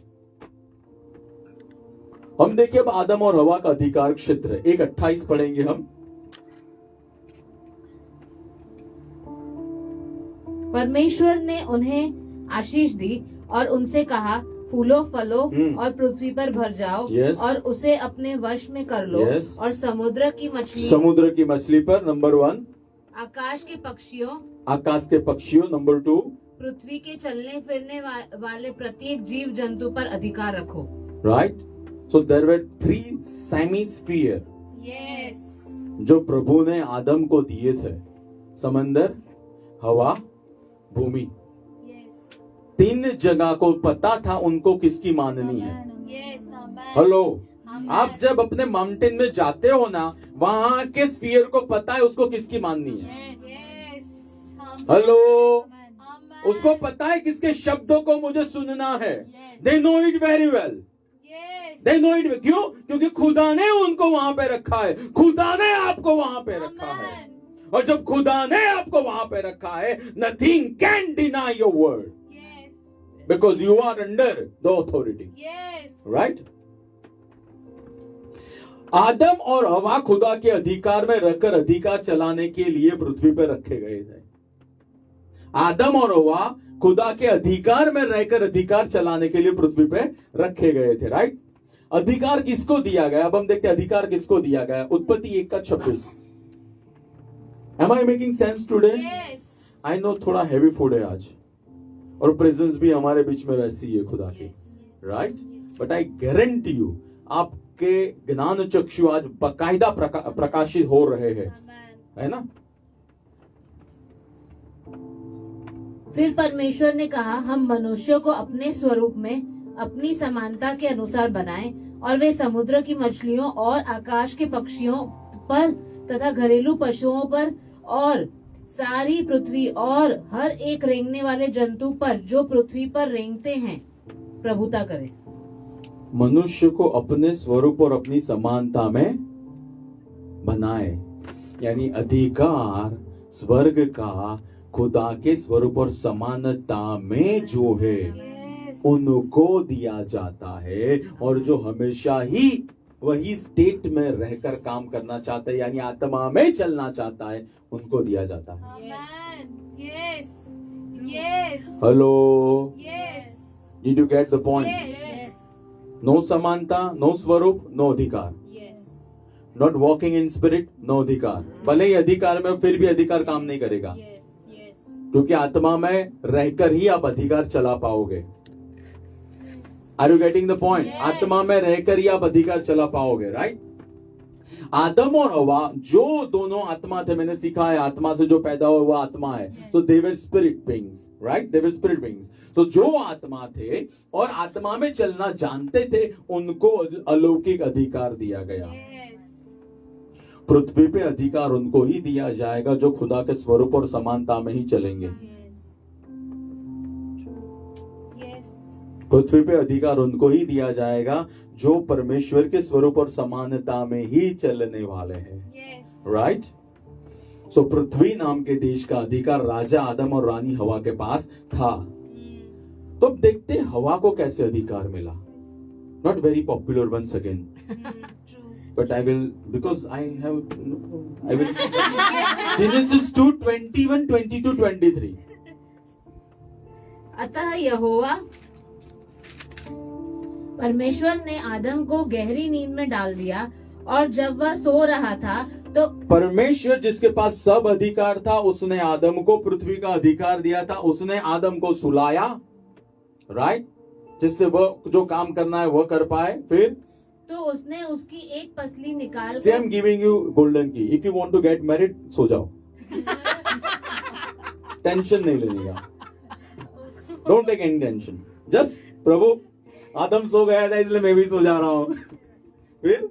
हम देखिए अब आदम और हवा का अधिकार क्षेत्र 1:28 पढ़ेंगे हम। परमेश्वर ने उन्हें आशीष दी और उनसे कहा, फूलो फलो और पृथ्वी पर भर जाओ Yes. और उसे अपने वश में कर लो Yes. और समुद्र की मछली, समुद्र की मछली पर नंबर 1, आकाश के पक्षियों, आकाश के पक्षियों नंबर 2, पृथ्वी के चलने फिरने वाले प्रत्येक जीव जंतु पर अधिकार रखो। Right. So there were 3 semi sphere Yes. जो प्रभु ने आदम को दिए थे, समंदर, हवा, भूमि। Yes. 3 जगह को पता था उनको किसकी माननी है। Yes. Amen. Hello, Amen. आप जब अपने माउंटेन में जाते हो ना, वहां के स्फीयर को पता है उसको किसकी माननी है। Yes. Yes. Amen. Hello, Amen. उसको पता है किसके शब्दों को मुझे सुनना है। Yes. They know it very well. Yes. They know it. क्यों? क्योंकि खुदा ने उनको वहां पे रखा है, खुदा ने आपको वहां पे रखा है। Amen. और जब खुदा ने आपको वहां पे रखा है, nothing can deny your word, Yes. Because you are under the authority. Yes. Right. आदम और हवा खुदा के अधिकार में रहकर अधिकार चलाने के लिए पृथ्वी पर रखे गए थे। आदम और हवा खुदा के अधिकार में रहकर अधिकार चलाने के लिए पृथ्वी पे रखे गए थे। राइट। अधिकार किसको दिया गया? अब हम देखते हैं अधिकार किसको दिया गया। उत्पत्ति 1:26। Am I making sense today? Yes. I know थोड़ा हैवी फूड है आज, और प्रेजेंस भी हमारे बीच में वैसी है खुदा की। Right. But I guarantee you, आपके ज्ञान चक्षु आज बाकायदा प्रकाशित हो रहे हैं, Amen. है ना। फिर परमेश्वर ने कहा, हम मनुष्यों को अपने स्वरूप में अपनी समानता के अनुसार बनाएं और वे समुद्र की मछलियों और आकाश के पक्षियों पर तथा घरेलू पशुओं पर और सारी पृथ्वी और हर एक रेंगने वाले जंतु पर जो पृथ्वी पर रेंगते हैं प्रभुता करें। मनुष्य को अपने स्वरूप और अपनी समानता में बनाए, यानी अधिकार स्वर्ग का खुदा के स्वरूप और समानता में जो है Yes. उनको दिया जाता है, और जो हमेशा ही वही स्टेट में रहकर काम करना चाहता है, यानी आत्मा में चलना चाहता है, उनको दिया जाता है। Amen. Yes. Yes. Hello, Yes. Did you get the point? Yes. No समानता, नो स्वरूप, नो अधिकार। Not walking in spirit, no अधिकार। भले ही अधिकार में, फिर भी अधिकार काम नहीं करेगा, क्योंकि आत्मा में रहकर ही आप अधिकार चला पाओगे। Are you getting the point? Yes. आत्मा में रहकर ही आप अधिकार चला पाओगे। राइट। आदम और हवा जो दोनों आत्मा थे, मैंने सीखा है आत्मा से जो पैदा हुआ वह आत्मा है। तो दे वर स्पिरिट बीइंग्स। राइट। दे वर स्पिरिट बीइंग्स। तो जो आत्मा थे और आत्मा में चलना जानते थे, उनको अलौकिक अधिकार दिया गया। Yes. पृथ्वी पे अधिकार उनको ही दिया जाएगा जो खुदा के स्वरूप और समानता में ही चलेंगे। Yes. पृथ्वी पे अधिकार उनको ही दिया जाएगा जो परमेश्वर के स्वरूप और समानता में ही चलने वाले हैं। Yes. राइट। सो पृथ्वी नाम के देश का अधिकार राजा आदम और रानी हवा के पास था। तो अब देखते हैं हवा को कैसे अधिकार मिला। Not very popular once again, True. but I will, because I will Genesis 2:21, 22, 23। अतः यहोवा परमेश्वर ने आदम को गहरी नींद में डाल दिया, और जब वह सो रहा था तो परमेश्वर जिसके पास सब अधिकार था, उसने आदम को पृथ्वी का अधिकार दिया था। उसने आदम को सुलाया, राइट, जिससे वह जो काम करना है वह कर पाए। फिर तो उसने उसकी एक पसली निकाल से I am giving you golden key, if you want to get married सो जाओ, टेंशन नहीं लेने का, don't take any tension, just प्रभु आदम सो गया था इसलिए मैं भी सो जा रहा हूं। फिर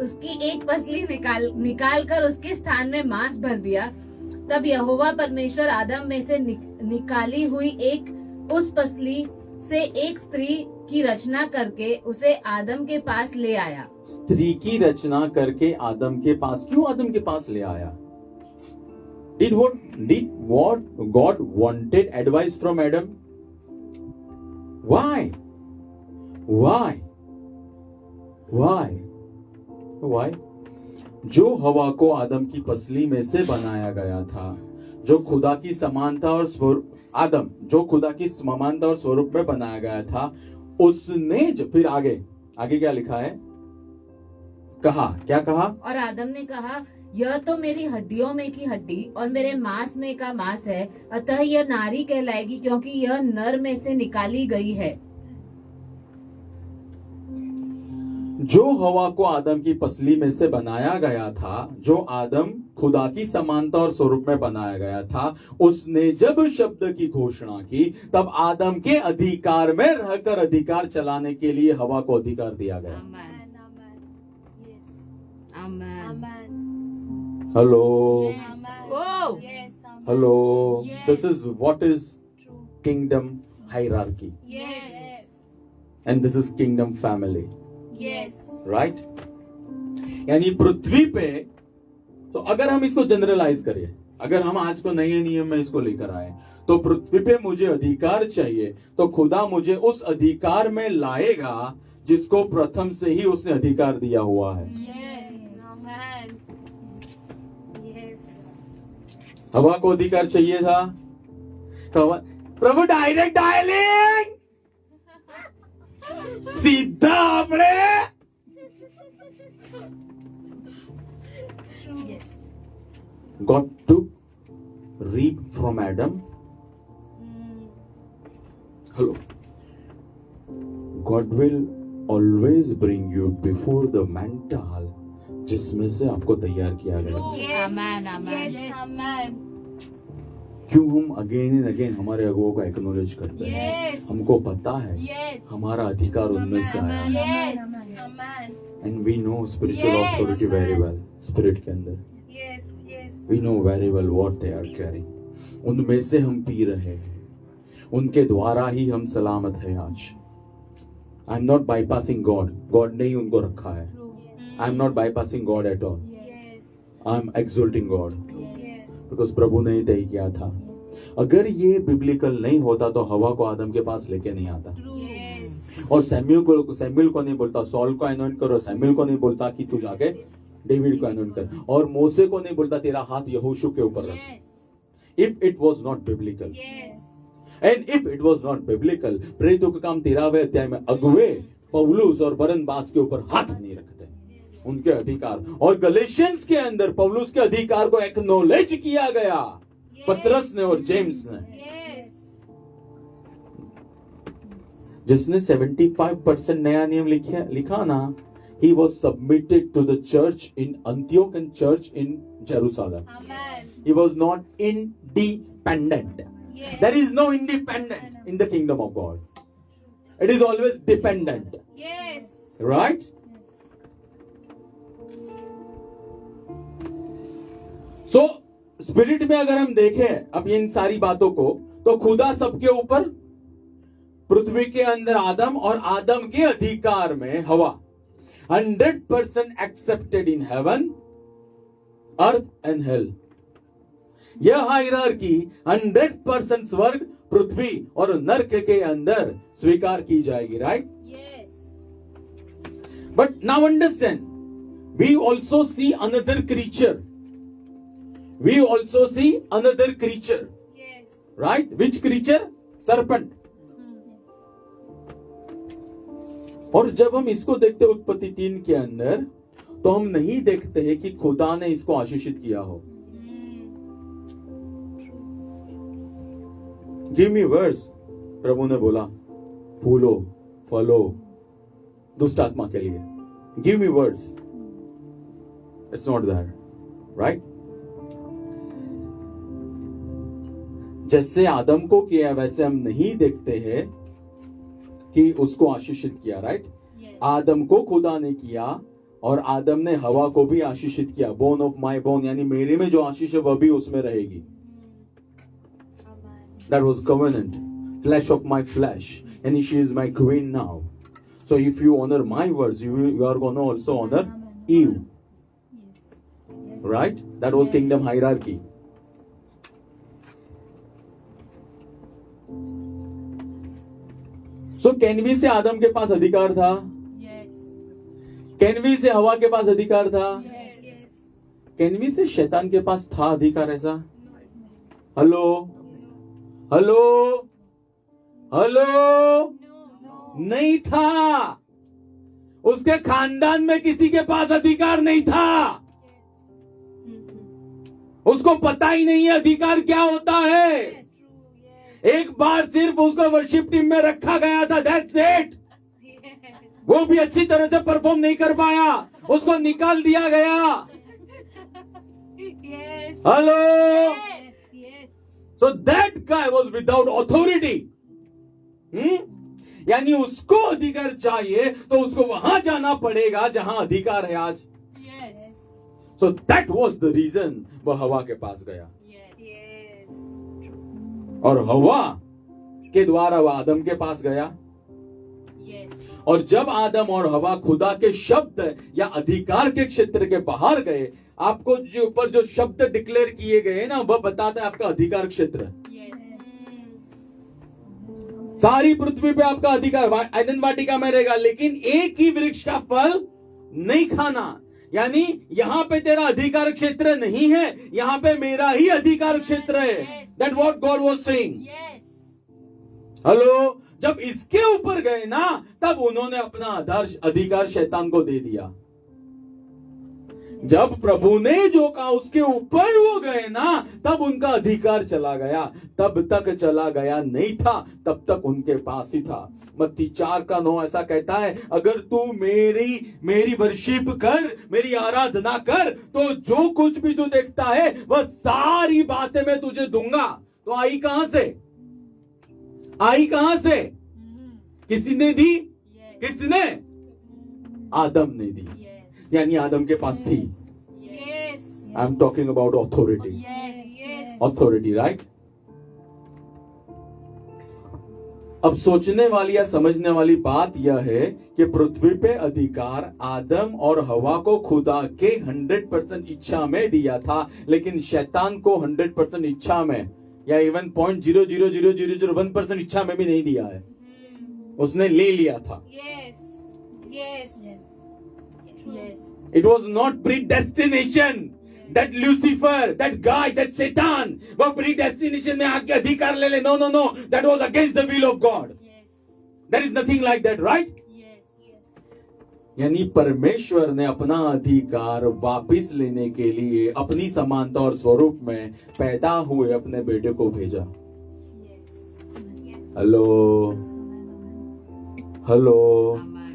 उसकी एक पसली निकाल कर उसके स्थान में मांस भर दिया। तब यहोवा परमेश्वर आदम में से निकाली हुई उस पसली से एक स्त्री की रचना करके उसे आदम के पास ले आया। स्त्री की रचना करके आदम के पास, क्यों आदम के पास ले आया? Did what God wanted advice from Adam? Why? जो हवा को आदम की पसली में से बनाया गया था, जो खुदा की समानता और स्वरूप, आदम जो खुदा की समानता और स्वरूप में बनाया गया था, उसने फिर आगे क्या लिखा है, कहा, क्या कहा? और आदम ने कहा, यह तो मेरी हड्डियों में की हड्डी और मेरे मांस में का मांस है, अतः यह नारी कहलाएगी क्योंकि यह नर में से निकाली गई है। जो हवा को आदम की पसली में से बनाया गया था, जो आदम खुदा की समानता और स्वरूप में बनाया गया था, उसने जब शब्द की घोषणा की, तब आदम के अधिकार में रहकर अधिकार चलाने के लिए हवा को अधिकार दिया गया। आमेन, Yes. Amen, Amen. Hello, Amen. Whoa. Yes. Amen. Hello, Yes. This is what is True. Kingdom hierarchy, Yes. And this is kingdom family, Yes. Right? यानी पृथ्वी पे, तो अगर हम इसको जनरलाइज करें, अगर हम आज को नए नियम में इसको लेकर आए, तो पृथ्वी पे मुझे अधिकार चाहिए, तो खुदा मुझे उस अधिकार में लाएगा जिसको प्रथम से ही उसने अधिकार दिया हुआ है। Yes. Amen. Yes. हवा को अधिकार चाहिए था, प्रभु डायरेक्ट डायलिंग सीधा आपने True. Yes. got to reap from Adam. Hello. God will always bring you before the mental जिसमें से आपको तैयार किया गया। Yes. Amen, amen. Yes. Amen. क्यों हम अगेन एंड अगेन हमारे अगुओं को एक्नॉलेज करते हैं? Yes. हमको पता है Yes. हमारा अधिकार उनमें से आया है, Yes. Amen. And we know spiritual Yes. Authority very well, spirit के अंदर Yes. Yes. We know very well what they are carrying. उनमें से हम पी रहे हैं, उनके द्वारा ही हम सलामत हैं आज। I am not bypassing God, God ने ही उनको रखा है। I am not bypassing God at all, Yes. I am exalting God, Yes. Because प्रभु ने ही तय किया था। अगर ये बिब्लिकल नहीं होता तो हवा को आदम के पास लेके नहीं आता। Yes. और सैमुएल को नहीं बोलता सॉल को अनॉइंट करो, सैमुएल को नहीं बोलता कि तू जाके डेविड को अनॉइंट कर, और मोसे को नहीं बोलता तेरा हाथ यहोशू के ऊपर रख। If it was not biblical, Yes. And if it was not biblical, प्रेरितों का काम 13वें अध्याय में अगुवे पौलुस और बरनबास के ऊपर हाथ नहीं रखते, उनके अधिकार। और गलेशियंस के अंदर पौलुस के अधिकार को एक्नॉलेज किया गया, पतरस ने और जेम्स ने। Yes. जिसने 75% नया नियम लिखा ना, he was submitted to the church in Antioch and church in Jerusalem. Amen. He was not independent. Yes. There is no independent in the kingdom of God. It is always dependent, Yes. right? So spirit में अगर हम देखें अब इन सारी बातों को, तो खुदा सबके ऊपर, पृथ्वी के अंदर आदम और आदम के अधिकार में हवा, 100% accepted in heaven, earth and hell. यह हायरार्की 100% स्वर्ग, पृथ्वी और नरक के अंदर स्वीकार की जाएगी, राइट? Yes. But now understand, we also see another creature, we also see another creature, Yes. right? Which creature? Serpent. और जब हम इसको देखते हैं उत्पत्ति 3 के अंदर, तो हम नहीं देखते हैं कि खुदा ने इसको आशीषित किया हो। गिव मी वर्ड्स, प्रभु ने बोला फूलो फलो दुष्ट आत्मा के लिए। Give me words, it's not that, right? जैसे आदम को किया वैसे हम नहीं देखते हैं कि उसको आशीषित किया, राइट? आदम को खुदा ने किया और आदम ने हवा को भी आशीषित किया। बोन ऑफ माई बोन, यानी मेरे में जो आशीष है वह भी उसमें रहेगी। That was covenant, flesh of my flesh, and she is my queen now. So if you honor my words, you are going to also honor Eve, right? That was kingdom hierarchy. So कैनवी से आदम के पास अधिकार था, Yes. कैनवी से हवा के पास अधिकार था, Yes. Can we से शैतान के पास था अधिकार ऐसा? हेलो हेलो हेलो, नहीं था। उसके खानदान में किसी के पास अधिकार नहीं था। उसको पता ही नहीं है अधिकार क्या होता है। एक बार सिर्फ उसको वर्शिप टीम में रखा गया था, दैट्स इट। वो भी अच्छी तरह से परफॉर्म नहीं कर पाया, उसको निकाल दिया गया। Yes. Hello, Yes. So that guy was without authority. यानी उसको अधिकार चाहिए तो उसको वहां जाना पड़ेगा जहां अधिकार है आज। Yes. So that was the reason वह हवा के पास गया, Yes. और हवा के द्वारा वह आदम के पास गया। Yes. और जब आदम और हवा खुदा के शब्द या अधिकार के क्षेत्र के बाहर गए, आपको जो ऊपर जो शब्द डिक्लेयर किए गए ना, वह बताता है आपका अधिकार क्षेत्र। Yes. सारी पृथ्वी पे आपका अधिकार एदन वाटिका में रहेगा, लेकिन एक ही वृक्ष का फल नहीं खाना। यानी यहां पे तेरा अधिकार क्षेत्र नहीं है, यहां पे मेरा ही अधिकार क्षेत्र है। That what God was saying. Yes. Hello, जब इसके ऊपर गए ना, तब उन्होंने अपना अधिकार शैतान को दे दिया। जब प्रभु ने जो कहा उसके ऊपर वो गए ना, तब उनका अधिकार चला गया। तब तक चला गया नहीं था, तब तक उनके पास ही था। मत्ती 4:9 ऐसा कहता है, अगर तू मेरी वर्शिप कर, मेरी आराधना कर, तो जो कुछ भी तू देखता है वह सारी बातें मैं तुझे दूंगा। तो आई कहां से? आई कहां से? किसी ने दी? किसने? आदम ने दी। Yes. यानी आदम के पास थी। Yes. I am talking about authority. Yes. Yes. Authority, right? अब सोचने वाली या समझने वाली बात यह है कि पृथ्वी पे अधिकार आदम और हवा को खुदा के 100% इच्छा में दिया था, लेकिन शैतान को 100% इच्छा में या इवन 0.00001% इच्छा में भी नहीं दिया है। उसने ले लिया था। Yes. Yes. Yes. It was not predestination that Lucifer, that guy, that Satan, वह predestination में आके अधिकार ले ले। No, no, no. That was against the will of God. Yes. There is nothing like that, right? Yes. यानी परमेश्वर ने अपना अधिकार वापिस लेने के लिए अपनी समानता और स्वरूप में पैदा हुए अपने बेटे को भेजा। Yes. हेलो हेलो,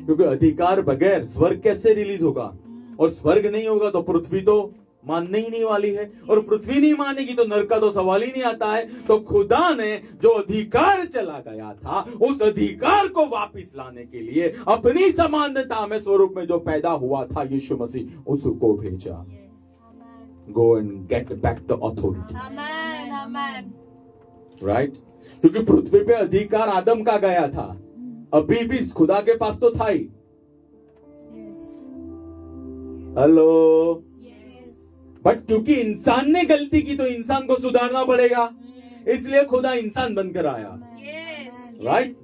क्योंकि अधिकार बगैर स्वर्ग कैसे रिलीज होगा? और स्वर्ग नहीं होगा तो पृथ्वी तो मानने ही नहीं वाली है, और पृथ्वी नहीं मानेगी तो नरक का तो सवाल ही नहीं आता है। तो खुदा ने जो अधिकार चला गया था, उस अधिकार को वापिस लाने के लिए अपनी समानता में स्वरूप में जो पैदा हुआ था यीशु मसीह, उसको भेजा। Go and get back the authority, Amen. Amen. Right? क्योंकि पृथ्वी पे अधिकार आदम का गया था, अभी भी खुदा के पास तो था ही। हेलो, बट क्योंकि इंसान ने गलती की तो इंसान को सुधारना पड़ेगा, इसलिए खुदा इंसान बनकर आया। Yes. राइट?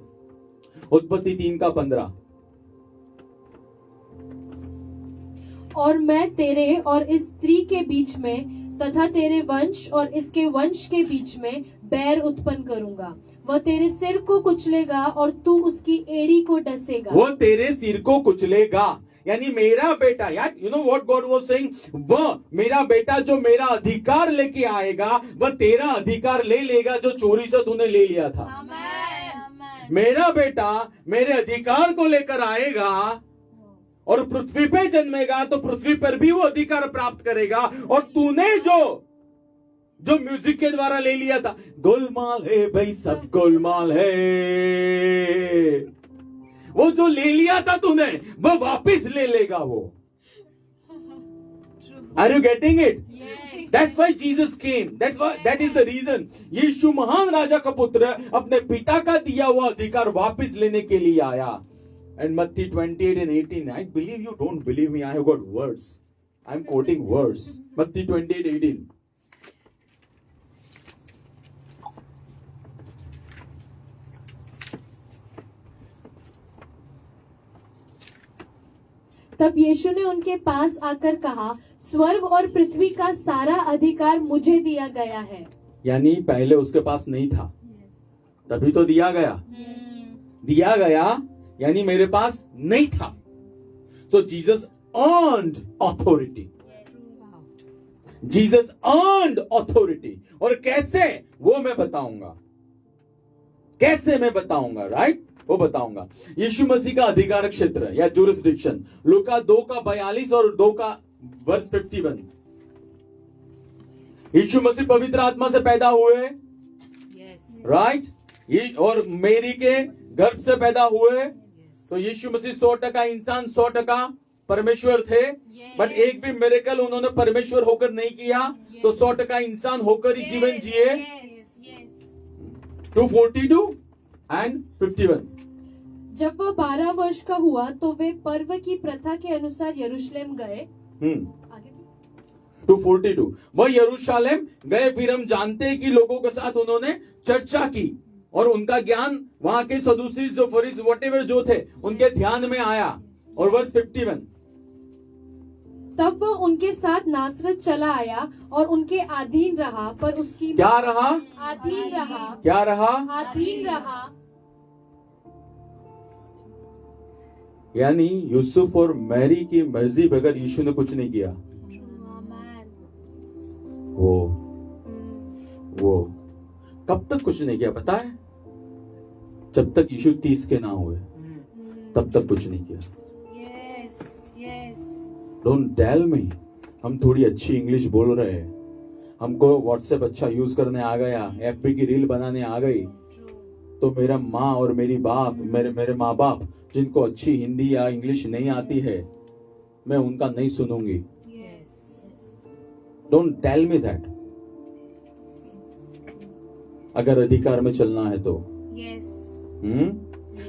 उत्पत्ति 3:15। और मैं तेरे और इस स्त्री के बीच में तथा तेरे वंश और इसके वंश के बीच में बैर उत्पन्न करूंगा। वह तेरे सिर को कुचलेगा और तू उसकी एड़ी को डसेगा। वो तेरे सिर को कुचलेगा, यानी मेरा बेटा, यार you know what God was saying, वह मेरा बेटा जो मेरा अधिकार लेके आएगा, वह तेरा अधिकार ले लेगा जो चोरी से तूने ले लिया था। Amen. मेरा बेटा मेरे अधिकार को लेकर आएगा और पृथ्वी पे जन्मेगा, तो पृथ्वी पर भी वो अधिकार प्राप्त करेगा। और तूने जो म्यूजिक के द्वारा ले लिया था, गोलमाल है भाई, सब गोलमाल है, वो जो ले लिया था तूने, वो वापिस ले लेगा वो। Are you getting it? Yes. That's why Jesus came. That is the reason. यीशु महान राजा का पुत्र अपने पिता का दिया हुआ अधिकार वापिस लेने के लिए आया। And Matthew 28:18. I believe you don't believe me. I have got words. I'm quoting words. Matthew 28:18. तब यीशु ने उनके पास आकर कहा, स्वर्ग और पृथ्वी का सारा अधिकार मुझे दिया गया है। यानी पहले उसके पास नहीं था, तभी तो दिया गया। दिया गया यानी मेरे पास नहीं था। So Jesus earned authority. Jesus earned authority. और कैसे, वो मैं बताऊंगा। कैसे मैं बताऊंगा, राइट? वो बताऊंगा। यीशु मसीह का अधिकार क्षेत्र या जुरिस्डिक्शन, लूका 2:42 और 2:51। यीशु मसीह पवित्र आत्मा से पैदा हुए, राइट? ये और मेरी के गर्भ से पैदा हुए। तो यीशु मसीह 100% इंसान, 100% परमेश्वर थे। बट एक भी मिरेकल उन्होंने परमेश्वर होकर नहीं किया। तो 100% इंसान होकर ही जीवन जिए। 2:42 and 51। जब वह 12 वर्ष का हुआ तो वे पर्व की प्रथा के अनुसार यरूशलेम गए। आगे 2:42 वह यरूशलेम गए। फिर हम जानते हैं कि लोगों के साथ उन्होंने चर्चा की और उनका ज्ञान वहां के सदूसीज जो फरीस व्हाटएवर जो थे उनके ध्यान में आया। और वर्स 51 तब वह उनके साथ नासरत चला आया और उनके अधीन रहा, पर उसकी क्या रहा? अधीन रहा। क्या रहा? अधीन रहा। यानी यूसुफ और मैरी की मर्जी बगैर यीशु ने कुछ नहीं किया। वो कब तक कुछ नहीं किया पता है? जब तक यीशु 30 के ना हुए तब तक कुछ नहीं किया। डोंट टेल मी हम थोड़ी अच्छी इंग्लिश बोल रहे हैं, हमको व्हाट्सएप अच्छा यूज करने आ गया, एफबी की रील बनाने आ गई, तो मेरा माँ और मेरी बाप, मेरे माँ बाप जिनको अच्छी हिंदी या इंग्लिश नहीं आती है, मैं उनका नहीं सुनूंगी। Don't tell me that. अगर अधिकार में चलना है तो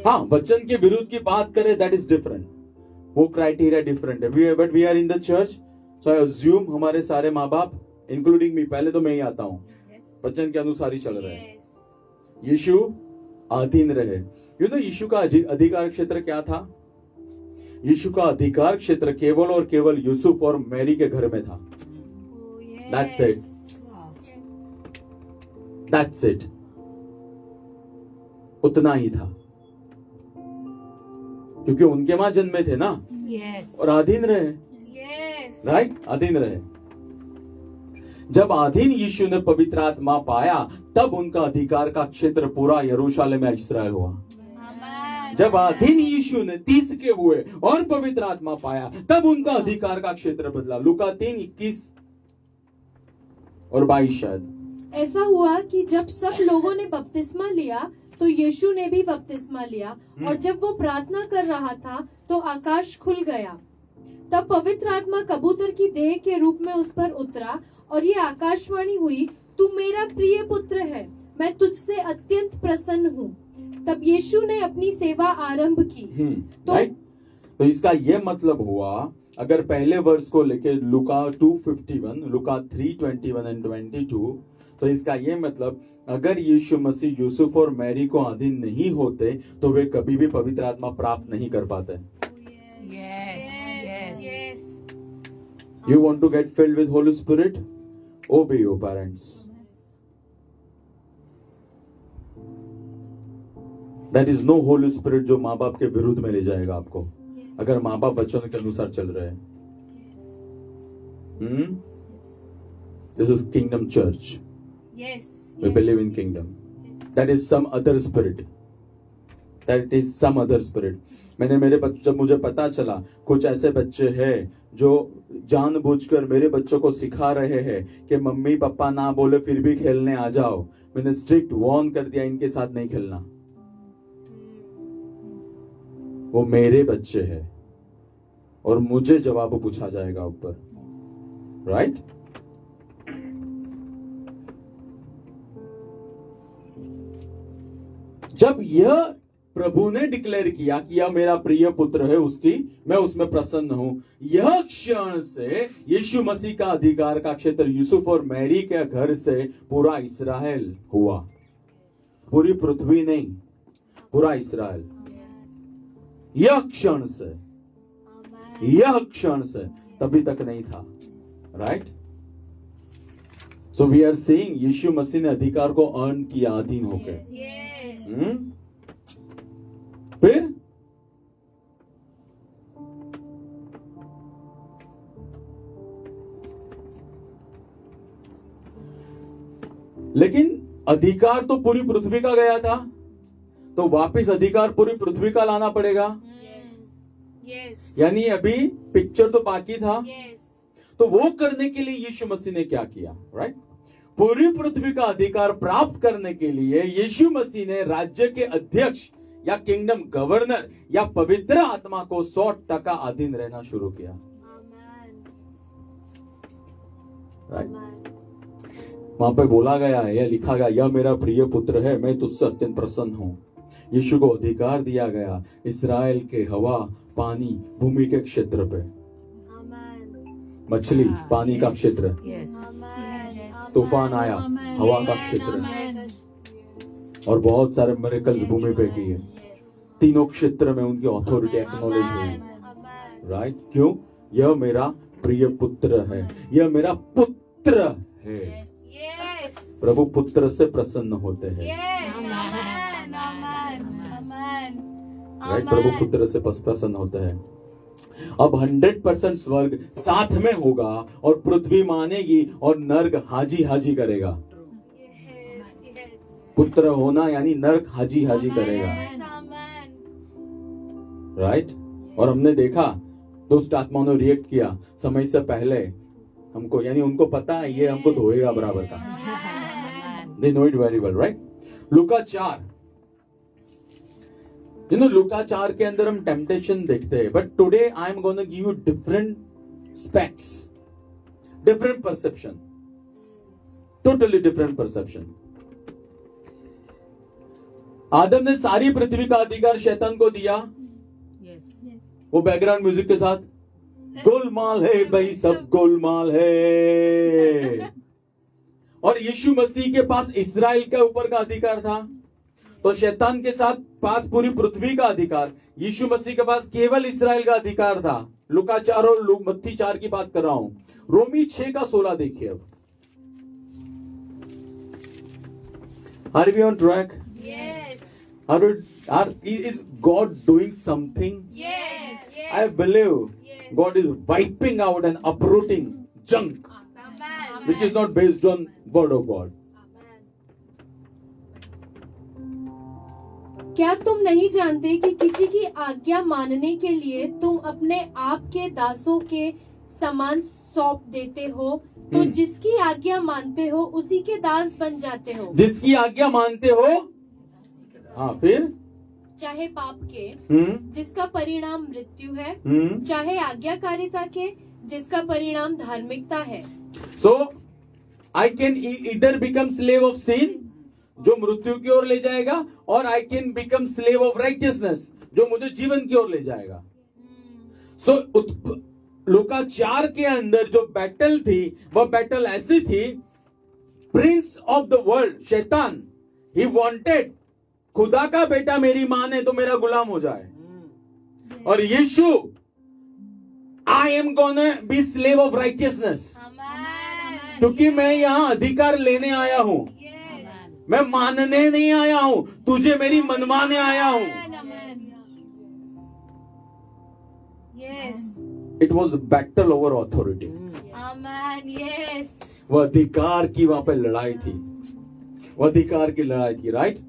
हाँ, वचन के विरुद्ध की बात करें दैट इज डिफरेंट, वो क्राइटेरिया डिफरेंट है। But we are in the church, so I assume हमारे सारे माँ बाप इंक्लूडिंग मी, पहले तो मैं ही आता हूं, वचन के अनुसार ही चल रहे हैं। यीशु अधीन रहे। यू नो यीशु का अधिकार क्षेत्र क्या था? यीशु का अधिकार क्षेत्र केवल और केवल यूसुफ और मैरी के घर में था। That's it. That's it. उतना ही था, क्योंकि उनके मां जन्मे थे ना। और अधीन रहे, राइट? अधीन रहे। जब अधीन यीशु ने पवित्र आत्मा पाया तब उनका अधिकार का क्षेत्र पूरा यरूशलेम में इस्राएल हुआ। जब अधीन यीशु ने 30 के हुए और पवित्र आत्मा पाया तब उनका अधिकार का क्षेत्र बदला। लूका 3:21 और 22 शायद। ऐसा हुआ कि जब सब लोगों ने बपतिस्मा लिया तो यीशु ने भी बपतिस्मा लिया, और जब वो प्रार्थना कर रहा था तो आकाश खुल गया। तब पवित्र आत्मा कबूतर की देह के रूप में उस पर उतरा और ये आकाशवाणी हुई, तू मेरा प्रिय पुत्र है, मैं तुझसे अत्यंत प्रसन्न हूँ। तब यीशु ने अपनी सेवा आरंभ की। तो इसका यह मतलब हुआ, अगर पहले वर्ष को लेके लूका 2:51, लूका 3:21 एंड 22, तो इसका यह मतलब अगर यीशु मसीह यूसुफ और मैरी को अधीन नहीं होते तो वे कभी भी पवित्र आत्मा प्राप्त नहीं कर पाते। You want to get filled with Holy Spirit? Obey your parents. That is no Holy Spirit जो माँ बाप के विरुद्ध में ले जाएगा आपको, अगर माँ बाप बच्चों के अनुसार चल रहे हैं। This is Kingdom Church. We believe in Kingdom. That is some other spirit. That is some other spirit. जब मुझे पता चला कुछ ऐसे बच्चे हैं जो जानबूझकर मेरे बच्चों को सिखा रहे हैं कि मम्मी पापा ना बोले फिर भी खेलने आ जाओ, मैंने स्ट्रिक्ट वार्न कर दिया इनके साथ नहीं खेलना। वो मेरे बच्चे हैं और मुझे जवाब पूछा जाएगा ऊपर, राइट? जब यह प्रभु ने डिक्लेयर किया कि यह मेरा प्रिय पुत्र है, उसकी मैं उसमें प्रसन्न हूं, यह क्षण से यीशु मसीह का अधिकार का क्षेत्र यूसुफ और मैरी के घर से पूरा इस्राएल हुआ। पूरी पृथ्वी नहीं, पूरा इस्राएल। यह क्षण से, तभी तक नहीं था। Right? So we are saying यीशु मसीह ने अधिकार को अर्न किया अधीन होकर. Yes. फिर लेकिन अधिकार तो पूरी पृथ्वी का गया था, तो वापस अधिकार पूरी पृथ्वी का लाना पड़ेगा. Yes. यानी अभी पिक्चर तो बाकी था. Yes. तो वो करने के लिए यीशु मसीह ने क्या किया? राइट? पूरी पृथ्वी का अधिकार प्राप्त करने के लिए यीशु मसीह ने राज्य के अध्यक्ष या किंगडम गवर्नर या पवित्र आत्मा को 100% अधीन रहना शुरू किया. Amen. राइट? Amen. वहां पे बोला गया है, यह लिखा गया, यह मेरा प्रिय पुत्र है, मैं तुझसे अत्यंत प्रसन्न हूं. यीशु को अधिकार दिया गया इस्राएल के हवा, पानी, भूमि के क्षेत्र पे. Amen. मछली पानी का क्षेत्र, Amen. तूफान आया हवा का क्षेत्र, Amen. और बहुत सारे मिरेकल्स भूमि पे किए. तीनों क्षेत्र में उनकी अथॉरिटी एक्नॉलेज हुई. Amen. राइट? क्यों? यह मेरा प्रिय पुत्र है, यह मेरा पुत्र है. Yes. प्रभु पुत्र से प्रसन्न होते हैं. Yes. Amen. Amen. Amen. Right? प्रभु पुत्र से प्रसन्न होते हैं. अब 100% स्वर्ग साथ में होगा और पृथ्वी मानेगी और नर्क हाजी हाजी करेगा. Yes. Yes. पुत्र होना यानी नर्क हाजी हाजी करेगा. Yes. Amen. राइट? और हमने देखा दुष्ट आत्माओं ने रिएक्ट किया समय से पहले हमको, यानी उनको पता है ये हमको धोएगा बराबर का. They know it very well, right? लूका 4, लूका 4 के अंदर हम टेम्पटेशन देखते हैं, but today I am gonna give you different aspects, different perception, totally different perception. आदम ने सारी पृथ्वी का अधिकार शैतान को दिया. वो बैकग्राउंड म्यूजिक के साथ, गोलमाल है भाई, सब गोलमाल है. और यीशु मसीह के पास इस्राएल के ऊपर का अधिकार था, तो शैतान के साथ पास पूरी पृथ्वी का अधिकार. यीशु मसीह के पास केवल इस्राएल का अधिकार था. लूका 4 और मत्ती 4 की बात कर रहा हूं. रोमी 6 का 16 देखिए. अब are we on track? Yes. Is God doing something? Yes. Yes. I believe Yes. God is wiping out and uprooting junk Amen. which is not based on word of God. Amen. क्या तुम नहीं जानते कि किसी की आज्ञा मानने के लिए तुम अपने आप के दासों के समान सौंप देते हो, तो जिसकी आज्ञा मानते हो उसी के दास बन जाते हो. जिसकी आज्ञा मानते हो, हाँ, फिर चाहे पाप के, हम्म जिसका परिणाम मृत्यु है, हम्म चाहे आज्ञाकारिता के, जिसका परिणाम धार्मिकता है. सो आई कैन इधर बिकम स्लेव ऑफ सिन, जो मृत्यु की ओर ले जाएगा, और I can become slave of righteousness, जो मुझे जीवन की ओर ले जाएगा. सो लूका 4 के अंदर जो बैटल थी, वह बैटल ऐसी थी, प्रिंस ऑफ द वर्ल्ड शैतान, ही वांटेड खुदा का बेटा मेरी माने तो मेरा गुलाम हो जाए. और यीशु, I am gonna be slave of righteousness, Amen. क्योंकि मैं यहां अधिकार लेने आया हूं, Yes. मैं मानने नहीं आया हूं, तुझे मेरी मनवाने आया हूं. Amen. Yes. It was battle over authority. Amen. Yes. वह अधिकार की वहां पे लड़ाई थी, वह अधिकार की लड़ाई थी. राइट? Yes.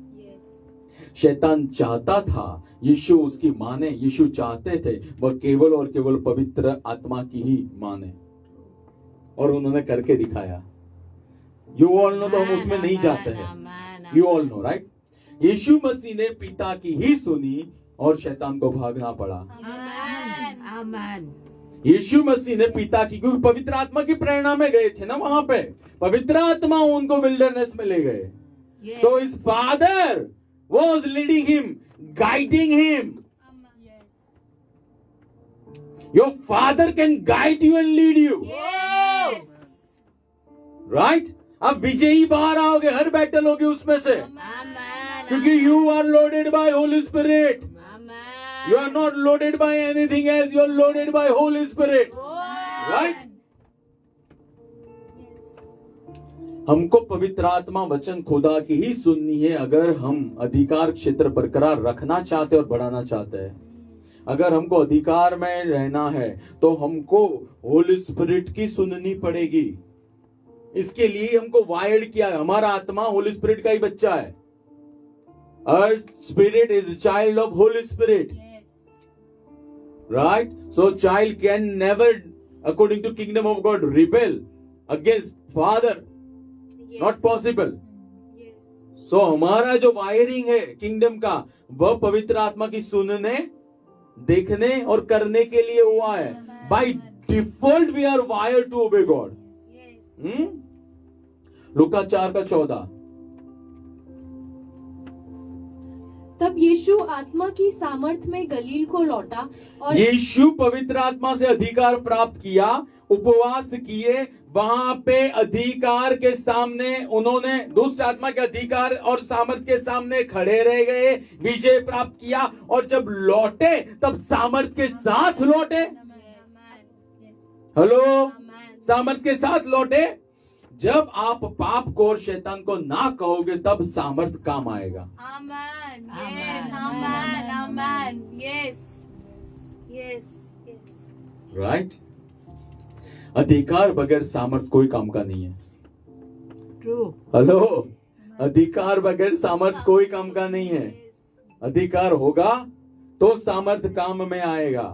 शैतान चाहता था यीशु उसकी माने, यीशु चाहते थे वह केवल और केवल पवित्र आत्मा की ही माने, और उन्होंने करके दिखाया. यू ऑल नो, तो हम उसमें नहीं जाते हैं. You all know, right? यीशु मसीह ने पिता की ही सुनी और शैतान को भागना पड़ा. Amen. यीशु मसीह ने पिता की, क्योंकि पवित्र आत्मा की प्रेरणा में गए थे ना, वहां पे पवित्र आत्मा उनको विल्डरनेस में ले गए. So his father was leading him, guiding him. Yes. Your father can guide you and lead you. Yes. Right? अब विजयी बाहर आओगे, हर बैटल होगी उसमें से, Amen. क्योंकि you are loaded by Holy Spirit. Amen. You are not loaded by anything else. You are loaded by Holy Spirit. Oh. Right? हमको पवित्र आत्मा वचन खुदा की ही सुननी है अगर हम अधिकार क्षेत्र बरकरार रखना चाहते और बढ़ाना चाहते हैं। अगर हमको अधिकार में रहना है तो हमको होली स्पिरिट की सुननी पड़ेगी। इसके लिए हमको वायर्ड किया है। हमारा आत्मा होली स्पिरिट का ही बच्चा है। Our spirit is a child of Holy Spirit. Yes. Right? So child can never, according to kingdom of God, rebel against father. Not possible. Yes. So हमारा जो वायरिंग है किंगडम का वह पवित्र आत्मा की सुनने, देखने और करने के लिए हुआ है। By default we are wired to obey God. Yes. लूका 4:14। तब यीशु आत्मा की सामर्थ में गलील को लौटा और यीशु पवित्र आत्मा से अधिकार प्राप्त किया, उपवास किए, वहां पे अधिकार के सामने उन्होंने दुष्ट आत्मा के अधिकार और सामर्थ के सामने खड़े रह गए, विजय प्राप्त किया और जब लौटे तब सामर्थ के साथ लौटे। हेलो, सामर्थ के साथ लौटे। जब आप पाप को और शैतान को ना कहोगे तब सामर्थ काम आएगा। Amen. Yes. Amen. Amen. Yes. Yes. Yes. Right? अधिकार बगैर सामर्थ कोई काम का नहीं है। True. हेलो, अधिकार बगैर सामर्थ कोई काम का नहीं है। अधिकार होगा तो सामर्थ काम में आएगा।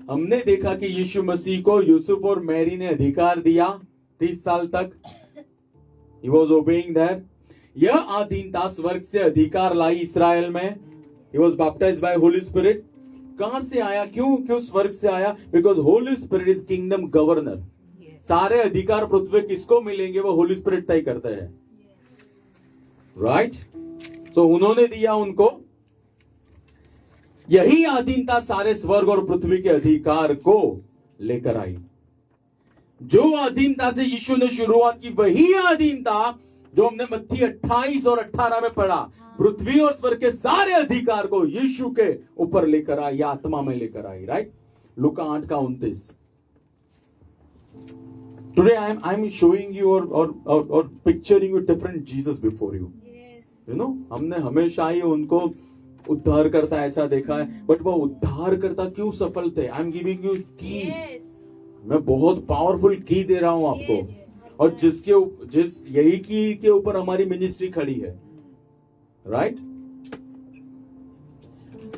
हमने देखा कि यीशु मसीह को यूसुफ और मैरी ने अधिकार दिया 30 साल तक। He was obeying that. यह अधीनता स्वर्ग से अधिकार लाई इसराइल में। He was baptized by Holy Spirit. कहां से आया? क्यों स्वर्ग से आया? Because Holy Spirit is kingdom governor. सारे अधिकार पृथ्वी किसको मिलेंगे वो होली स्पिरिट तय करते हैं। राइट? सो उन्होंने दिया उनको। यही अधीनता सारे स्वर्ग और पृथ्वी के अधिकार को लेकर आई। जो अधीनता से यीशु ने शुरुआत की वही अधीनता जो हमने मत्ती 28 और 18 में पढ़ा, पृथ्वी और स्वर्ग के सारे अधिकार को यीशु के ऊपर लेकर आई, आत्मा में लेकर आई। Right? Luka 8:29। Today I am showing you or picturing you different Jesus before you. Yes. You know, हमने हमेशा ही उनको उद्धार करता ऐसा देखा है, बट वो उद्धार करता क्यों सफल थे? आई एम गिविंग यू की। Yes. मैं बहुत पावरफुल की दे रहा हूं आपको। Yes. और जिस यही की के ऊपर हमारी मिनिस्ट्री खड़ी है। राइट?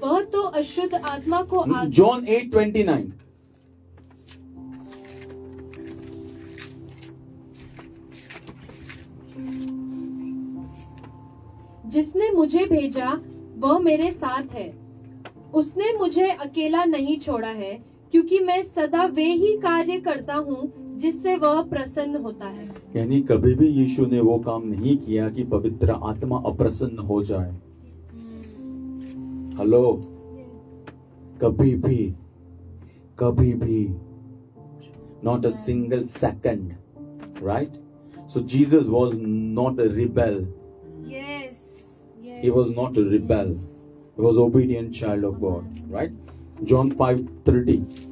वह तो अशुद्ध आत्मा को जॉन 8:29। जिसने मुझे भेजा वह मेरे साथ है। उसने मुझे अकेला नहीं छोड़ा है, क्योंकि मैं सदा वे ही कार्य करता हूँ जिससे वह प्रसन्न होता है। यानी कभी भी यीशु ने वो काम नहीं किया कि पवित्र आत्मा अप्रसन्न हो जाए। हेलो, कभी भी not a single second. Right? So Jesus was not a rebel. Yes. Yes. He was not a rebel. He was obedient child of God. Right? John 5:30.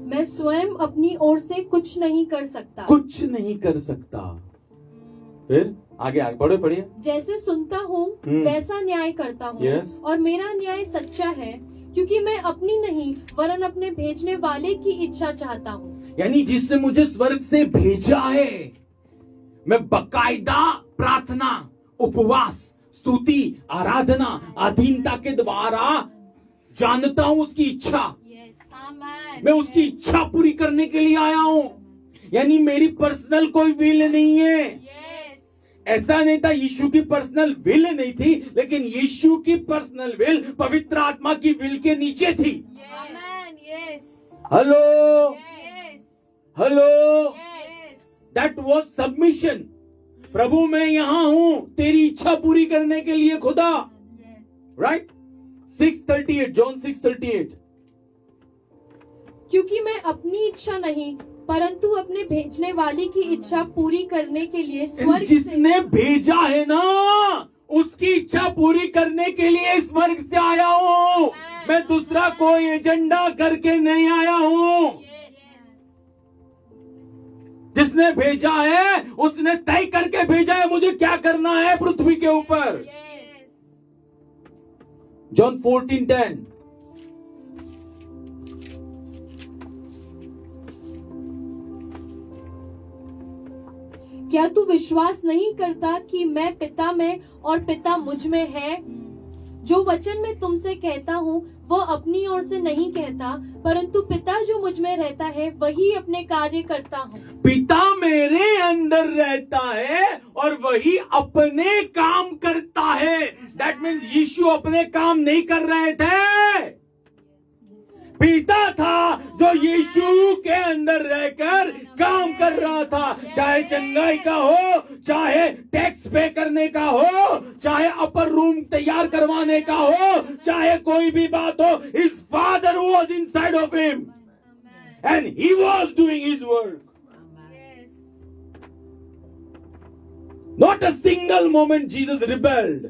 मैं स्वयं अपनी ओर से कुछ नहीं कर सकता। कुछ नहीं कर सकता। फिर आगे पढ़िए। जैसे सुनता हूँ वैसा न्याय करता हूँ। Yes. और मेरा न्याय सच्चा है, क्योंकि मैं अपनी नहीं वरन अपने भेजने वाले की इच्छा चाहता हूँ। यानी जिससे मुझे स्वर्ग से भेजा है, मैं बकायदा प्रार्थना, उपवास, स्तुति, आराधना, अधीनता के द्वारा जानता हूं उसकी इच्छा। Yes. Amen. मैं उसकी इच्छा पूरी करने के लिए आया हूं। यानी मेरी पर्सनल कोई विल नहीं है। Yes. ऐसा नहीं था, यीशु की पर्सनल विल नहीं थी, लेकिन यीशु की पर्सनल विल पवित्र आत्मा की विल के नीचे थी। Amen. Yes. Hello, Yes. Hello, Yes. That was submission. प्रभु मैं यहां हूं तेरी इच्छा पूरी करने के लिए खुदा। Yes. राइट? 6:38, जॉन 6:38। क्योंकि मैं अपनी इच्छा नहीं परंतु अपने भेजने वाले की इच्छा पूरी करने के लिए स्वर्ग से जिसने भेजा है ना उसकी इच्छा पूरी करने के लिए स्वर्ग से आया हूं। मैं दूसरा कोई एजेंडा करके नहीं आया हूं। Yes. जिसने भेजा है उसने तय करके भेजा है मुझे क्या करना है पृथ्वी के ऊपर। Yes. जॉन 14:10। क्या तू विश्वास नहीं करता कि मैं पिता में और पिता मुझ में है? जो वचन मैं तुमसे कहता हूँ वह अपनी ओर से नहीं कहता, परंतु पिता जो मुझ में रहता है वही अपने कार्य करता हूँ। पिता मेरे अंदर रहता है और वही अपने काम करता है। दैट मीन्स यीशु अपने काम नहीं कर रहे थे, पिता था जो यीशु के अंदर रहकर काम कर रहा था। चाहे चंगाई का हो, चाहे टैक्स पे करने का हो, चाहे अपर रूम तैयार करवाने का हो, चाहे कोई भी बात हो, his father was inside of him and he was doing his work. Yes. Not a single moment Jesus rebelled.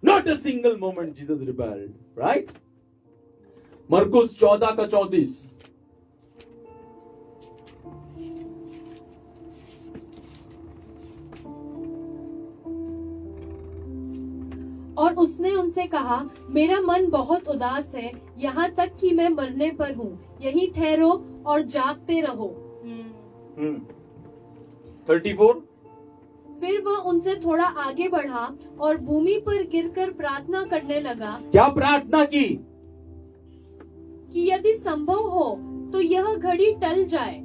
Not a single moment Jesus rebelled. Right? मरकुस 14:34। और उसने उनसे कहा, मेरा मन बहुत उदास है, यहाँ तक कि मैं मरने पर हूँ। यहीं ठहरो और जागते रहो। 34। फिर वह उनसे थोड़ा आगे बढ़ा और भूमि पर गिरकर प्रार्थना करने लगा क्या प्रार्थना की? कि यदि संभव हो तो यह घड़ी टल जाए।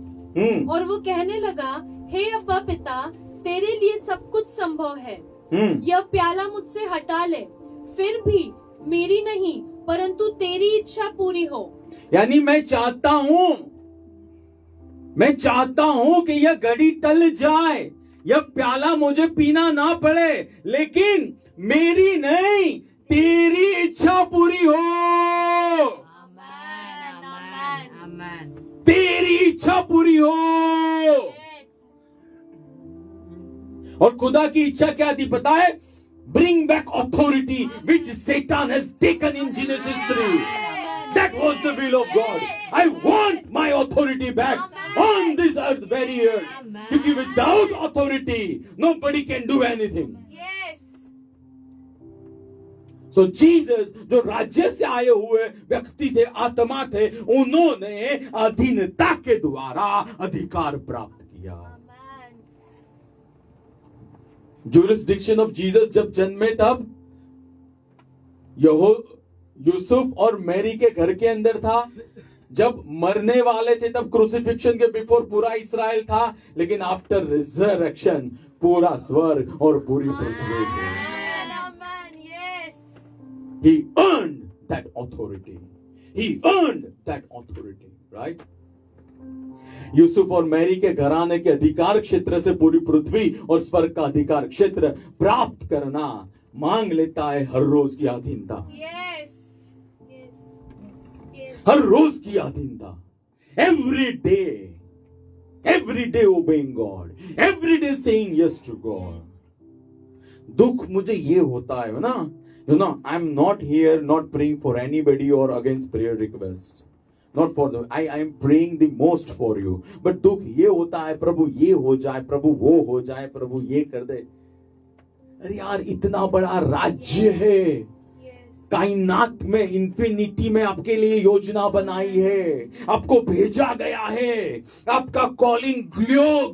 और वो कहने लगा, हे अब्बा पिता, तेरे लिए सब कुछ संभव है, यह प्याला मुझसे हटा ले, फिर भी मेरी नहीं परंतु तेरी इच्छा पूरी हो। यानी मैं चाहता हूं कि यह घड़ी टल जाए, यह प्याला मुझे पीना ना पड़े, लेकिन मेरी नहीं तेरी इच्छा पूरी हो। तेरी इच्छा पूरी हो। और खुदा की इच्छा क्या थी पता है? Bring back authority which Satan has taken in Genesis 3. That was the will of God. I want my authority back on this earth, very earth. Because without authority, nobody can do anything. Yes. So Jesus, जो राज्य से आए हुए व्यक्ति थे, आत्मा थे, उन्होंने अधीनता के द्वारा अधिकार प्राप्त किया। Amen. Jurisdiction of Jesus जब जन्मे तब यूसुफ और मैरी के घर के अंदर था। जब मरने वाले थे तब क्रूसिफिक्शन के बिफोर पूरा इस्राएल था, लेकिन आफ्टर रिजरेक्शन पूरा स्वर्ग और पूरी पृथ्वी थी। Amen. Yes. He earned that authority. He earned that authority, right? Yusuf और मैरी के घराने के अधिकार क्षेत्र से पूरी पृथ्वी और स्वर्ग का अधिकार क्षेत्र प्राप्त करना मांग लेता है हर रोज की अधीनता। Yes. Yes. Yes. हर रोज की अधीनता। Every day obeying God, every day saying yes to God. दुख मुझे ये होता है ना, I'm not here not praying for anybody or against prayer request. Not for them. I am praying the most for you. But दुख ये होता है, प्रभु ये हो जाए, प्रभु वो हो जाए, प्रभु ये कर दे। अरे यार, इतना बड़ा राज्य है, Yes. कायनात में, इंफिनिटी में आपके लिए योजना बनाई है, आपको भेजा गया है, आपका कॉलिंग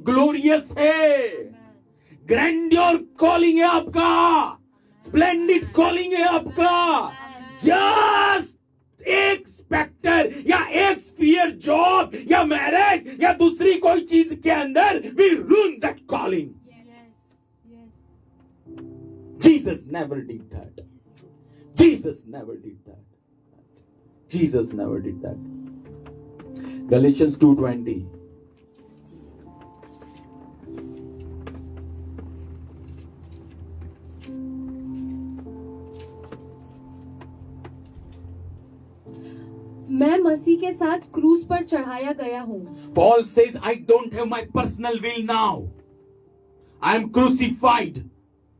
ग्लोरियस है, ग्रैंडियर कॉलिंग है आपका, स्प्लेंडिड कॉलिंग है आपका। जस्ट एक स्पेक्टर या एक स्फीयर जॉब या मैरिज या दूसरी कोई चीज के अंदर we ruin that calling. Jesus never did that. Jesus never did that. Jesus never did that. Galatians 2:20. मैं मसीह के साथ क्रूस पर चढ़ाया गया हूँ। Paul says, I don't have my personal will now. I am crucified.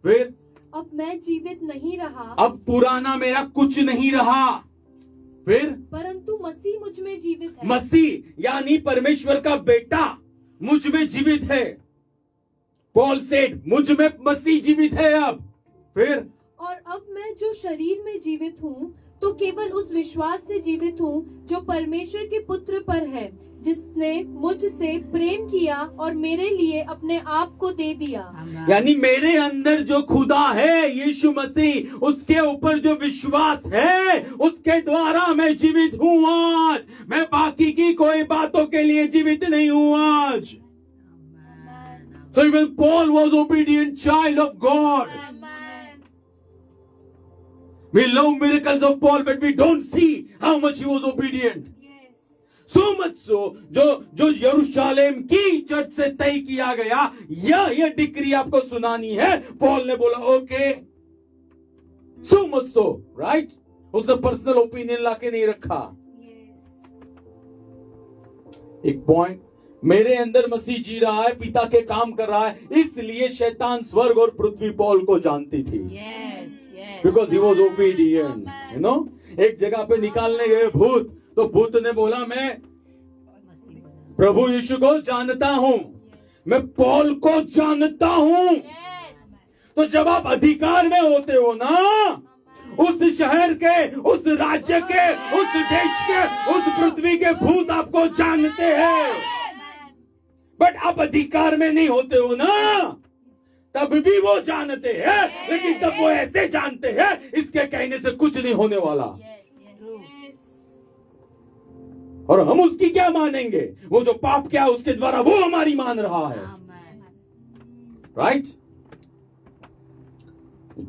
फिर अब मैं जीवित नहीं रहा, अब पुराना मेरा कुछ नहीं रहा। फिर परंतु मसीह मुझ में जीवित है। मसीह यानी परमेश्वर का बेटा मुझ में जीवित है। पॉल सेड मुझ में मसीह जीवित है। अब फिर और अब मैं जो शरीर में जीवित हूँ तो केवल उस विश्वास से जीवित हूँ जो परमेश्वर के पुत्र पर है, जिसने मुझसे प्रेम किया और मेरे लिए अपने आप को दे दिया। यानी मेरे अंदर जो खुदा है यीशु मसीह, उसके ऊपर जो विश्वास है उसके द्वारा मैं जीवित हूँ आज। मैं बाकी की कोई बातों के लिए जीवित नहीं हूँ आज। So even Paul was obedient child of God. Amen. We love miracles of Paul, but we don't see how much he was obedient. Yes. So much so, जो यरूशलेम की चर्च से तय किया गया, यह डिक्री आपको सुनानी है, पॉल ने बोला okay. So much so, right? उसने पर्सनल ओपिनियन लाके नहीं रखा। Yes. एक पॉइंट, मेरे अंदर मसीह जी रहा है, पिता के काम कर रहा है, इसलिए शैतान स्वर्ग और पृथ्वी पॉल को जानती थी। Yes, yes. Because he was obedient, you know. एक जगह पे निकालने गए भूत, तो भूत ने बोला मैं प्रभु यीशु को जानता हूं, मैं पॉल को जानता हूं। Yes. तो जब आप अधिकार में होते हो ना, उस शहर के, उस राज्य के, उस देश के, उस पृथ्वी के भूत आपको जानते हैं। बट आप अधिकार में नहीं होते हो ना, तब भी वो जानते हैं, लेकिन तब वो ऐसे जानते हैं इसके कहने से कुछ नहीं होने वाला। Yes. और हम उसकी क्या मानेंगे? वो जो पाप क्या उसके द्वारा वो हमारी मान रहा है, राइट?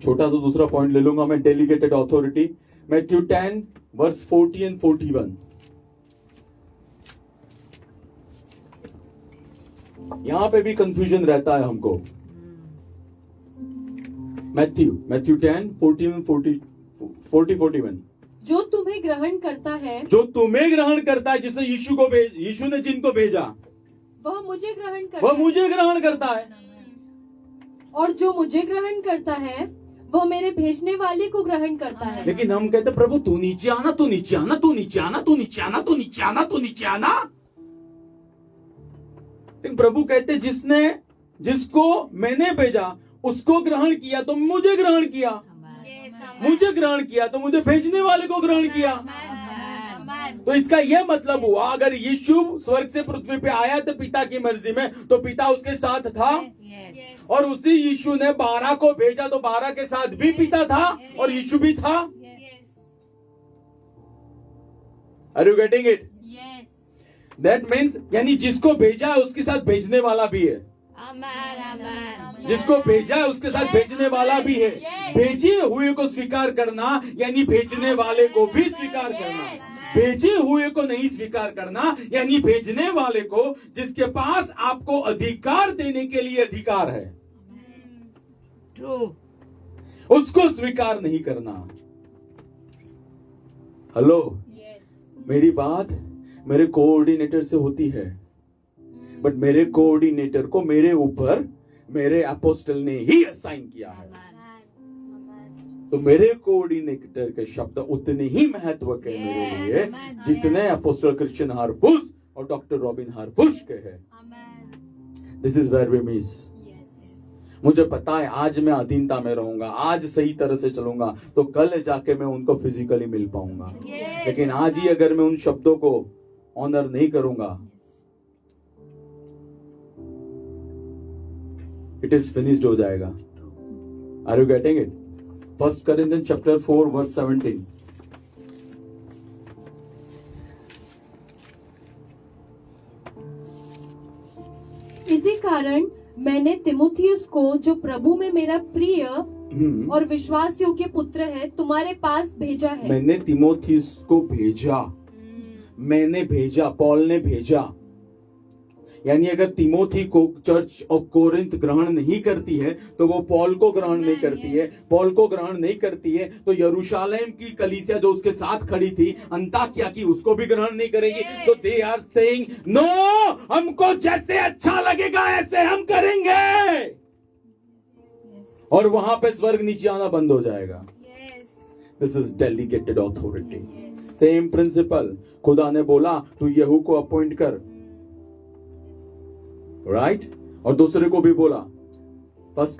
छोटा सा दूसरा पॉइंट ले लूंगा मैं, delegated authority. Matthew 10 verse 40 and 41। यहां पे भी कंफ्यूजन रहता है हमको। Matthew 10 40 and 41। जो तुम्हें ग्रहण करता है, जो तुम्हें ग्रहण करता है, जिसने यीशु ने जिनको भेजा, वह मुझे ग्रहण करता वह है, मुझे ग्रहण करता है। और जो मुझे ग्रहण करता है वह मेरे भेजने वाले को ग्रहण करता है। लेकिन हम कहते प्रभु तू नीचे आना, तू नीचे आना, तू नीचे आना, तू नीचे आना, तू नीचे आना, तू नीचे आना। लेकिन प्रभु कहते जिसको मैंने भेजा उसको ग्रहण किया तो मुझे ग्रहण किया, Yes. मुझे ग्रहण किया तो मुझे भेजने वाले को ग्रहण किया। Amen. तो इसका यह मतलब हुआ, अगर यीशु स्वर्ग से पृथ्वी पे आया तो पिता की मर्जी में, तो पिता उसके साथ था। Yes. और उसी यीशु ने 12 को भेजा तो 12 के साथ भी पिता था और यीशु भी था। Yes. Are you getting it? Yes. That means यानी जिसको भेजा है उसके साथ भेजने वाला भी है, जिसको भेजा है उसके साथ भेजने वाला भी है। भेजे हुए को स्वीकार करना यानी भेजने वाले को भी स्वीकार करना। भेजे हुए को नहीं स्वीकार करना यानी भेजने वाले को, जिसके पास आपको अधिकार देने के लिए अधिकार है, True. उसको स्वीकार नहीं करना। Hello, Yes. मेरी बात मेरे कोऑर्डिनेटर से होती है, बट मेरे कोऑर्डिनेटर को मेरे ऊपर मेरे अपोस्टल ने ही असाइन किया है। Amen. तो मेरे कोऑर्डिनेटर के शब्द उतने ही महत्व के मेरे लिए जितने अपोस्टल क्रिश्चियन हारपुस और डॉक्टर रॉबिन हारपुस के हैं। Amen. This is where we miss. Yes. मुझे पता है आज मैं अधीनता में रहूंगा, आज सही तरह से चलूंगा तो कल जाके मैं उनको फिजिकली मिल पाऊंगा। Yes. लेकिन आज ही अगर मैं उन शब्दों को ऑनर नहीं करूंगा, इट इज फिनिश्ड हो जाएगा। Are you getting it? 1 Corinthians chapter 4 verse 17। इसी कारण मैंने तिमुथियुस को, जो प्रभु में मेरा प्रिय और विश्वास योग्य पुत्र है, तुम्हारे पास भेजा है। मैंने तिमोथियुस को भेजा, मैंने भेजा, पॉल ने भेजा। यानी अगर तिमोथी को चर्च ऑफ कोरिंथ ग्रहण नहीं करती है तो वो पॉल को ग्रहण नहीं करती है, पॉल को ग्रहण नहीं करती है तो यरूशलेम की कलीसिया जो उसके साथ खड़ी थी, अंताकिया की, उसको भी ग्रहण नहीं करेगी। तो दे आर सेइंग नो, हमको जैसे अच्छा लगेगा ऐसे हम करेंगे, और वहां पे स्वर्ग नीचे आना बंद हो जाएगा। Yes. This is delegated authority. Same principle, खुदा ने बोला तू यहू को अपॉइंट कर, राइट और दूसरे को भी बोला। फर्स्ट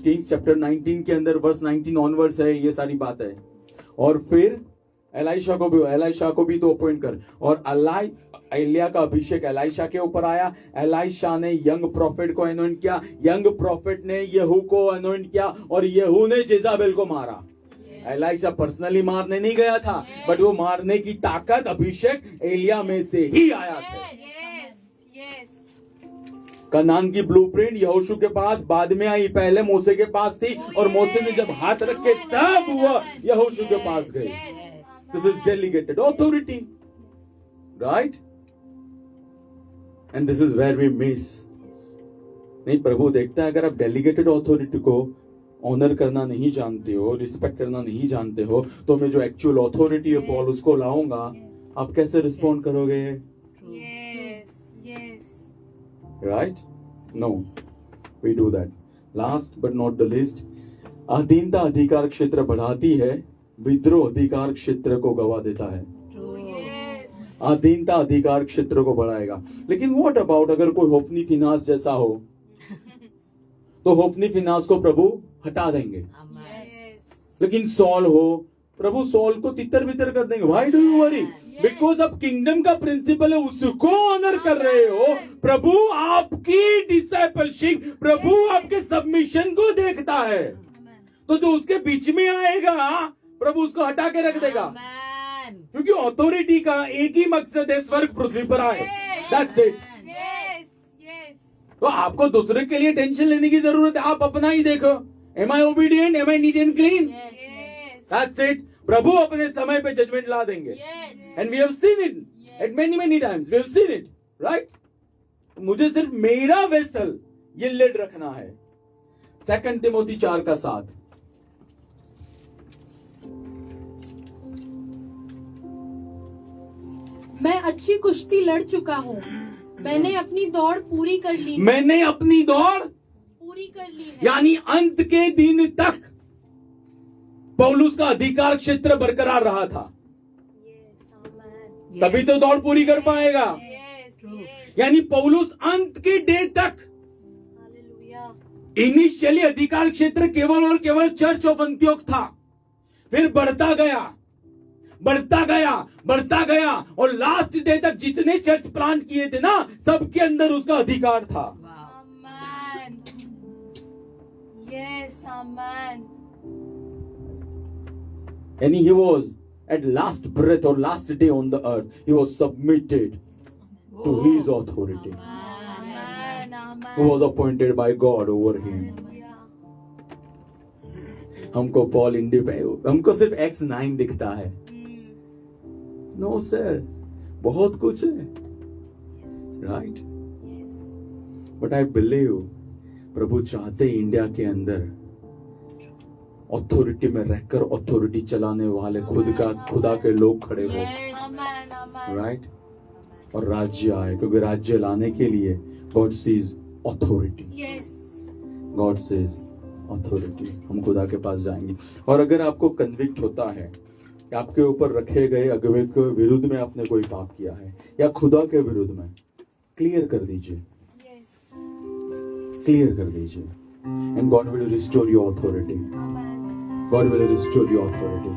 किंग्स चैप्टर 19 के अंदर वर्स 19 ऑनवर्ड्स है ये सारी बात है। और फिर एलाइशा को भी तो अपॉइंट कर। और एलिया का अभिषेक एलाइशा के ऊपर आया। एलाइशा ने यंग प्रॉफिट को अनॉइंट किया, यंग प्रॉफिट ने यहू को अनॉइंट किया और यहू ने जेजाबेल को मारा। एलाइशा पर्सनली मारने नहीं गया था, बट वो मारने की ताकत अभिषेक एलिया में से ही आया था। कनान की ब्लूप्रिंट यहोशू के पास बाद में आई, पहले मूसे के पास थी और मूसे ने जब हाथ रखे तब वह यहोशू के पास गए। This is delegated authority, right? And this is where we miss. नहीं, प्रभु देखता है अगर आप डेलीगेटेड ऑथोरिटी को ऑनर करना नहीं जानते हो, रिस्पेक्ट करना नहीं जानते हो, तो मैं जो एक्चुअल ऑथोरिटी है पॉल उसको लाऊंगा, आप कैसे रिस्पॉन्ड करोगे? Right? No, we do that. Last but not the least, अधीनता अधिकार क्षेत्र बढ़ाती है, विद्रोह अधिकार क्षेत्र को गवा देता है। अधीनता अधिकार क्षेत्र को बढ़ाएगा। लेकिन व्हाट अबाउट अगर कोई होपनी फिनांस जैसा हो, तो होपनी फिनांस को प्रभु हटा देंगे। लेकिन सॉल हो, प्रभु सॉल को तितर बितर कर देंगे। Why do you worry? Because अब किंगडम का प्रिंसिपल है, उसको ऑनर कर रहे हो। प्रभु आपकी डिसाइपलशिप, प्रभु आपके सबमिशन को देखता है। तो जो उसके बीच में आएगा प्रभु उसको हटा के रख देगा। क्योंकि ऑथोरिटी का एक ही मकसद है, स्वर्ग पृथ्वी पर आए। That's it. तो आपको दूसरे के लिए टेंशन लेने की जरूरत है, आप अपना ही देखो। Am I obedient? Am I neat and clean? That's it. प्रभु अपने समय पे जजमेंट ला देंगे। And we have seen it at many times. We have seen it, right? मुझे सिर्फ मेरा वेसल ये लिड रखना है। 2 तिमोथी 4:7। मैं अच्छी कुश्ती लड़ चुका हूँ, मैंने अपनी दौड़ पूरी कर ली। मैंने अपनी दौड़ पूरी कर ली है। यानी अंत के दिन तक पौलुस का अधिकार क्षेत्र बरकरार रहा था, तभी तो दौड़ पूरी कर पाएगा। यानी पौलुस अंत के डे तक, इनिशियली अधिकार क्षेत्र केवल और केवल चर्च ऑफ अंत्योक था, फिर बढ़ता गया और लास्ट डे तक जितने चर्च प्लांट किए थे ना, सबके अंदर उसका अधिकार था। यानी he was at last breath or last day on the earth, he was submitted to his authority, who was appointed by God over him. हमको पॉल इंडिपेंडेंट, हमको सिर्फ X9 दिखता है। नो सर, बहुत कुछ है, राइट? बट आई बिलीव प्रभु चाहते India के अंदर ऑथोरिटी में रहकर ऑथोरिटी चलाने वाले खुदा के लोग खड़े हो, राइट? और राज्य आए, क्योंकि राज्य लाने के लिए God sees authority, God sees authority. हम खुदा के पास जाएंगे। और अगर आपको कन्विक्ट होता है कि आपके ऊपर रखे गए अगुवे के विरुद्ध में आपने कोई पाप किया है या खुदा के विरुद्ध में, क्लियर कर दीजिए, क्लियर कर दीजिए। And God will restore your authority, God will restore your authority.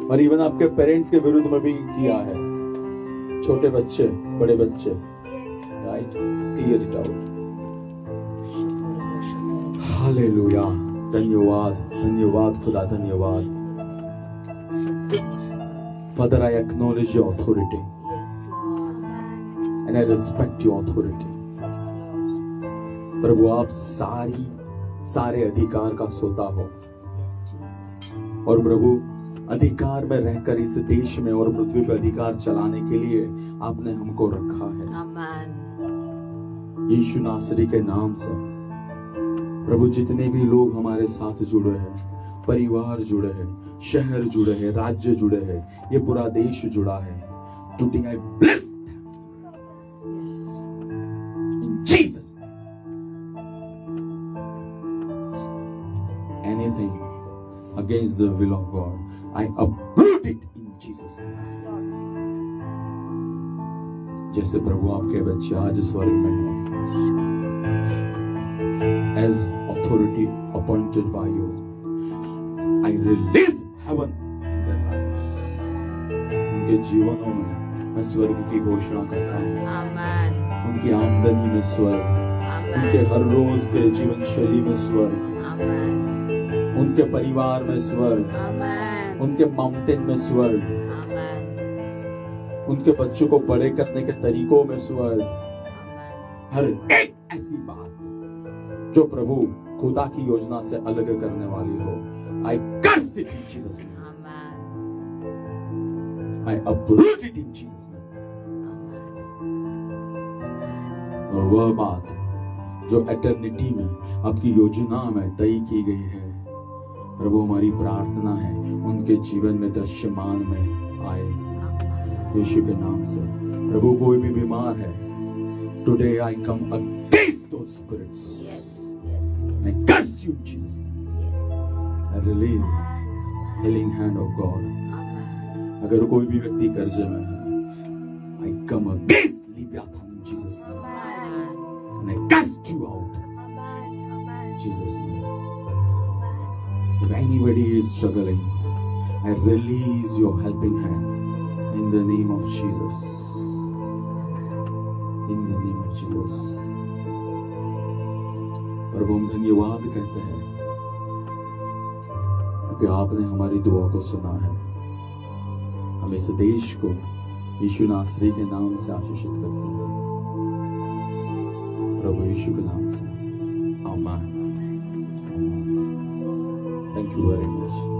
और इवन आपके पेरेंट्स के विरुद्ध में भी किया है, छोटे बच्चे, बड़े बच्चे, right? Clear it out. Hallelujah, धन्यवाद, धन्यवाद खुदा, धन्यवाद। Father, I acknowledge your authority, and I respect your authority. प्रभु आप सारे अधिकार का सोता हो, और प्रभु अधिकार में रहकर इस देश में और पृथ्वी पर अधिकार चलाने के लिए आपने हमको रखा है। यीशु नासरी के नाम से प्रभु जितने भी लोग हमारे साथ जुड़े हैं, परिवार जुड़े हैं, शहर जुड़े हैं, राज्य जुड़े हैं, ये पूरा देश जुड़ा है, today I bless in Jesus. Anything against the will of God, I uproot it in Jesus' name. जैसे प्रभु आपके बच्चे आज स्वर्ग में हैं, as authority appointed by you, I release heaven in their lives. उनके जीवनों में मैं स्वर्ग की घोषणा करता हूँ। आमेन, उनकी आमदनी में स्वर्ग, उनके आमेन, हर रोज के जीवन शैली में स्वर्ग, आमेन, उनके परिवार में स्वर्ग, आमेन, उनके माउंटेन में स्वर्ग, आमेन, उनके बच्चों को बड़े करने के तरीकों में स्वर्ग। आमेन, हर एक ऐसी बात जो प्रभु खुदा की योजना से अलग करने वाली हो, I curse it in Jesus' name. Amen, I uproot it in Jesus' name. और वह बात जो एटर्निटी में आपकी योजना में तय की गई है, प्रभु हमारी प्रार्थना है उनके जीवन में दृश्यमान में आए यीशु के नाम से। प्रभु कोई भी बीमार है, today I come against those spirits, yes, yes, I yes, curse you in Jesus' name. yes, I release healing hand of God. आमेन, अगर कोई भी व्यक्ति कर्जे में है, I come against Leviathan in Jesus' name. Amen, And I cast you out in Jesus' name. If anybody is struggling, I release your helping hand in the name of Jesus. In the name of Jesus. प्रभु हम धन्यवाद कहते हैं क्योंकि आपने हमारी दुआ को सुना है। हम इस देश को यीशु नासरी के नाम से आशीषित करते हैं, प्रभु यीशु के नाम से। आमीन। Thank you very much.